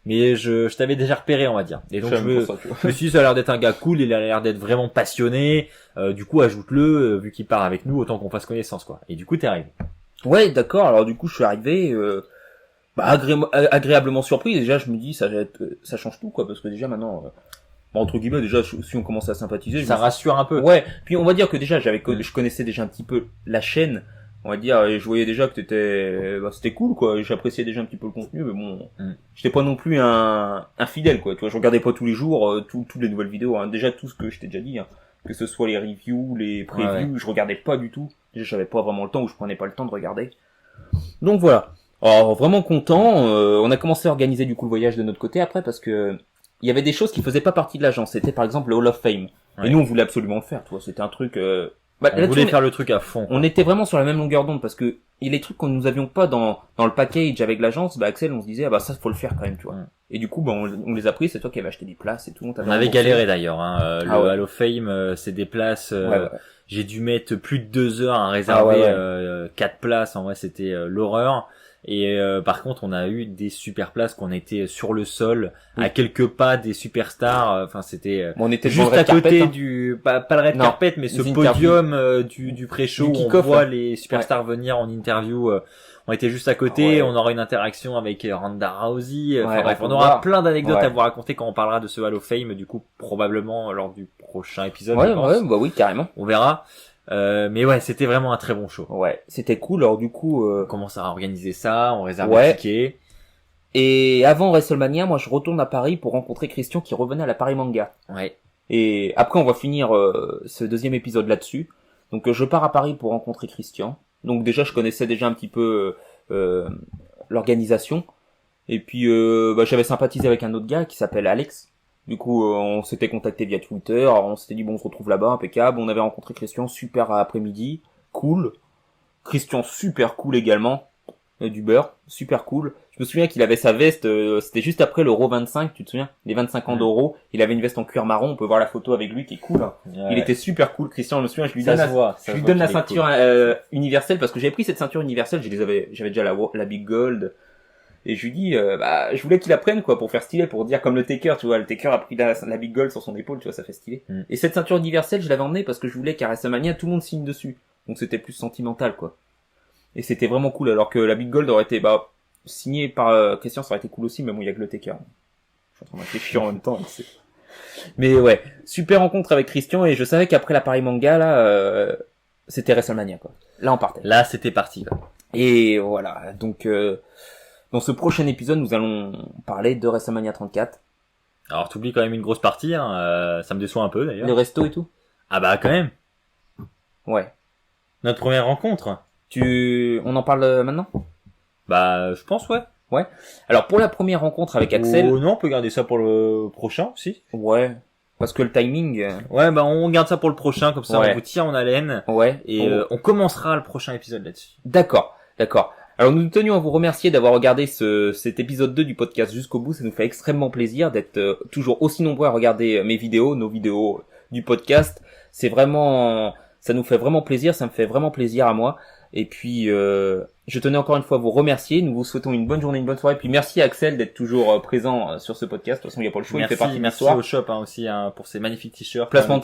mais je t'avais déjà repéré, on va dire. Et donc je me suis dit, ça a l'air d'être un gars cool, il a l'air d'être vraiment passionné. Du coup, ajoute-le, vu qu'il part avec nous, autant qu'on fasse connaissance, quoi. Et du coup, t'es arrivé. Ouais, d'accord. Alors du coup, je suis arrivé agréablement surpris. Déjà, je me dis ça change tout, quoi, parce que déjà maintenant entre guillemets, déjà si on commence à sympathiser, ça rassure un peu. Ouais. Puis on va dire que déjà je connaissais déjà un petit peu la chaîne, on va dire, et je voyais déjà que c'était cool, quoi. J'appréciais déjà un petit peu le contenu, mais bon, j'étais pas non plus un fidèle, quoi. Tu vois, je regardais pas tous les jours toutes les nouvelles vidéos, hein. Déjà tout ce que je t'ai déjà dit, hein. Que ce soit les reviews, les previews, je regardais pas du tout. Déjà, j'avais pas vraiment le temps, ou je prenais pas le temps de regarder. Donc voilà. Alors vraiment content. On a commencé à organiser du coup le voyage de notre côté après parce que il y avait des choses qui faisaient pas partie de l'agence. C'était par exemple le Hall of Fame. Ouais. Et nous on voulait absolument le faire. Tu vois, c'était un truc. On voulait faire le truc à fond. On était vraiment sur la même longueur d'onde parce que et les trucs que nous avions pas dans le package avec l'agence, Axel, on se disait ça faut le faire quand même, tu vois. Et du coup on les a pris. C'est toi qui avais acheté des places et tout. On avait galéré d'ailleurs. Le Hall of Fame, c'est des places. J'ai dû mettre plus de 2 heures à réserver 4 places. En vrai, c'était l'horreur. Et par contre, on a eu des super places qu'on était sur le sol, à quelques pas des superstars. Enfin, c'était on était juste à côté du pas le red carpet, mais ce podium du pré-show où on voit les superstars venir en interview. On était juste à côté. On aura une interaction avec Ronda Rousey. Bref, on aura plein d'anecdotes à vous raconter quand on parlera de ce Hall of Fame. Du coup, probablement lors du prochain épisode. Je pense. Oui, carrément. On verra. Mais ouais, c'était vraiment un très bon show. Ouais, c'était cool. Alors du coup, on commence à organiser ça, on réserve le ticket. Et avant WrestleMania, moi je retourne à Paris pour rencontrer Christian qui revenait à la Paris Manga. Ouais. Et après on va finir ce deuxième épisode là-dessus. Donc je pars à Paris pour rencontrer Christian. Donc déjà je connaissais déjà un petit peu l'organisation. Et puis j'avais sympathisé avec un autre gars qui s'appelle Alex. Du coup, on s'était contacté via Twitter, on s'était dit on se retrouve là-bas, impeccable. On avait rencontré Christian, super après-midi, cool. Christian super cool également, du beurre, super cool. Je me souviens qu'il avait sa veste, c'était juste après le Raw 25, tu te souviens, les 25 ans d'Euro. Il avait une veste en cuir marron, on peut voir la photo avec lui qui est cool. Ouais. Il était super cool, Christian. Je me souviens, je lui donne la ceinture universelle parce que j'avais pris cette ceinture universelle, j'avais déjà la Big Gold. Et je lui dis, je voulais qu'il la prenne, quoi, pour faire stylé, pour dire comme le Taker, tu vois, le Taker a pris la Big Gold sur son épaule, tu vois, ça fait stylé. Et cette ceinture universelle, je l'avais emmenée parce que je voulais qu'à WrestleMania, tout le monde signe dessus. Donc c'était plus sentimental, quoi. Et c'était vraiment cool, alors que la Big Gold aurait été, signée par Christian, ça aurait été cool aussi, mais bon, il y a que le Taker. Je suis en train de réfléchir en même temps, Mais ouais, super rencontre avec Christian, et je savais qu'après la Paris Manga, là, c'était WrestleMania, quoi. Là, on partait. Là, c'était parti, quoi. Et voilà, donc, dans ce prochain épisode, nous allons parler de WrestleMania 34. Alors, t'oublies quand même une grosse partie, hein. Ça me déçoit un peu, d'ailleurs. Le resto et tout? Ah quand même. Ouais. Notre première rencontre. On en parle maintenant? Je pense, ouais. Ouais. Alors, pour la première rencontre avec Axel... non, on peut garder ça pour le prochain, aussi. Ouais. Parce que le timing... Ouais, on garde ça pour le prochain, comme ça, on vous tient en haleine. Ouais. Et on commencera le prochain épisode là-dessus. D'accord. Alors nous tenions à vous remercier d'avoir regardé cet épisode 2 du podcast jusqu'au bout. Ça nous fait extrêmement plaisir d'être toujours aussi nombreux à regarder nos vidéos du podcast. Ça nous fait vraiment plaisir, ça me fait vraiment plaisir à moi. Et puis je tenais encore une fois à vous remercier. Nous vous souhaitons une bonne journée, une bonne soirée. Puis merci à Axel d'être toujours présent sur ce podcast. De toute façon, il n'y a pas le choix, il fait partie de l'histoire. Merci au shop aussi pour ces magnifiques t-shirts. Placement de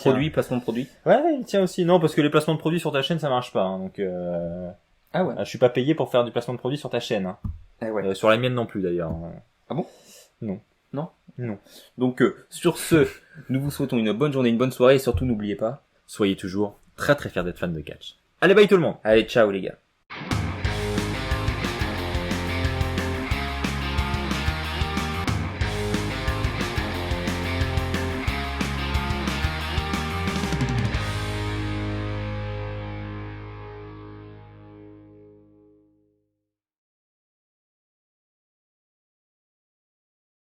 produits. Ouais, il tient aussi. Non, parce que les placements de produits sur ta chaîne, ça marche pas. Donc Ah ouais. Je suis pas payé pour faire du placement de produit sur ta chaîne. Hein. Ah ouais. Sur la mienne non plus d'ailleurs. Ah bon? Non. Donc sur ce, nous vous souhaitons une bonne journée, une bonne soirée et surtout n'oubliez pas, soyez toujours très très fiers d'être fan de catch. Allez, bye tout le monde. Allez, ciao les gars.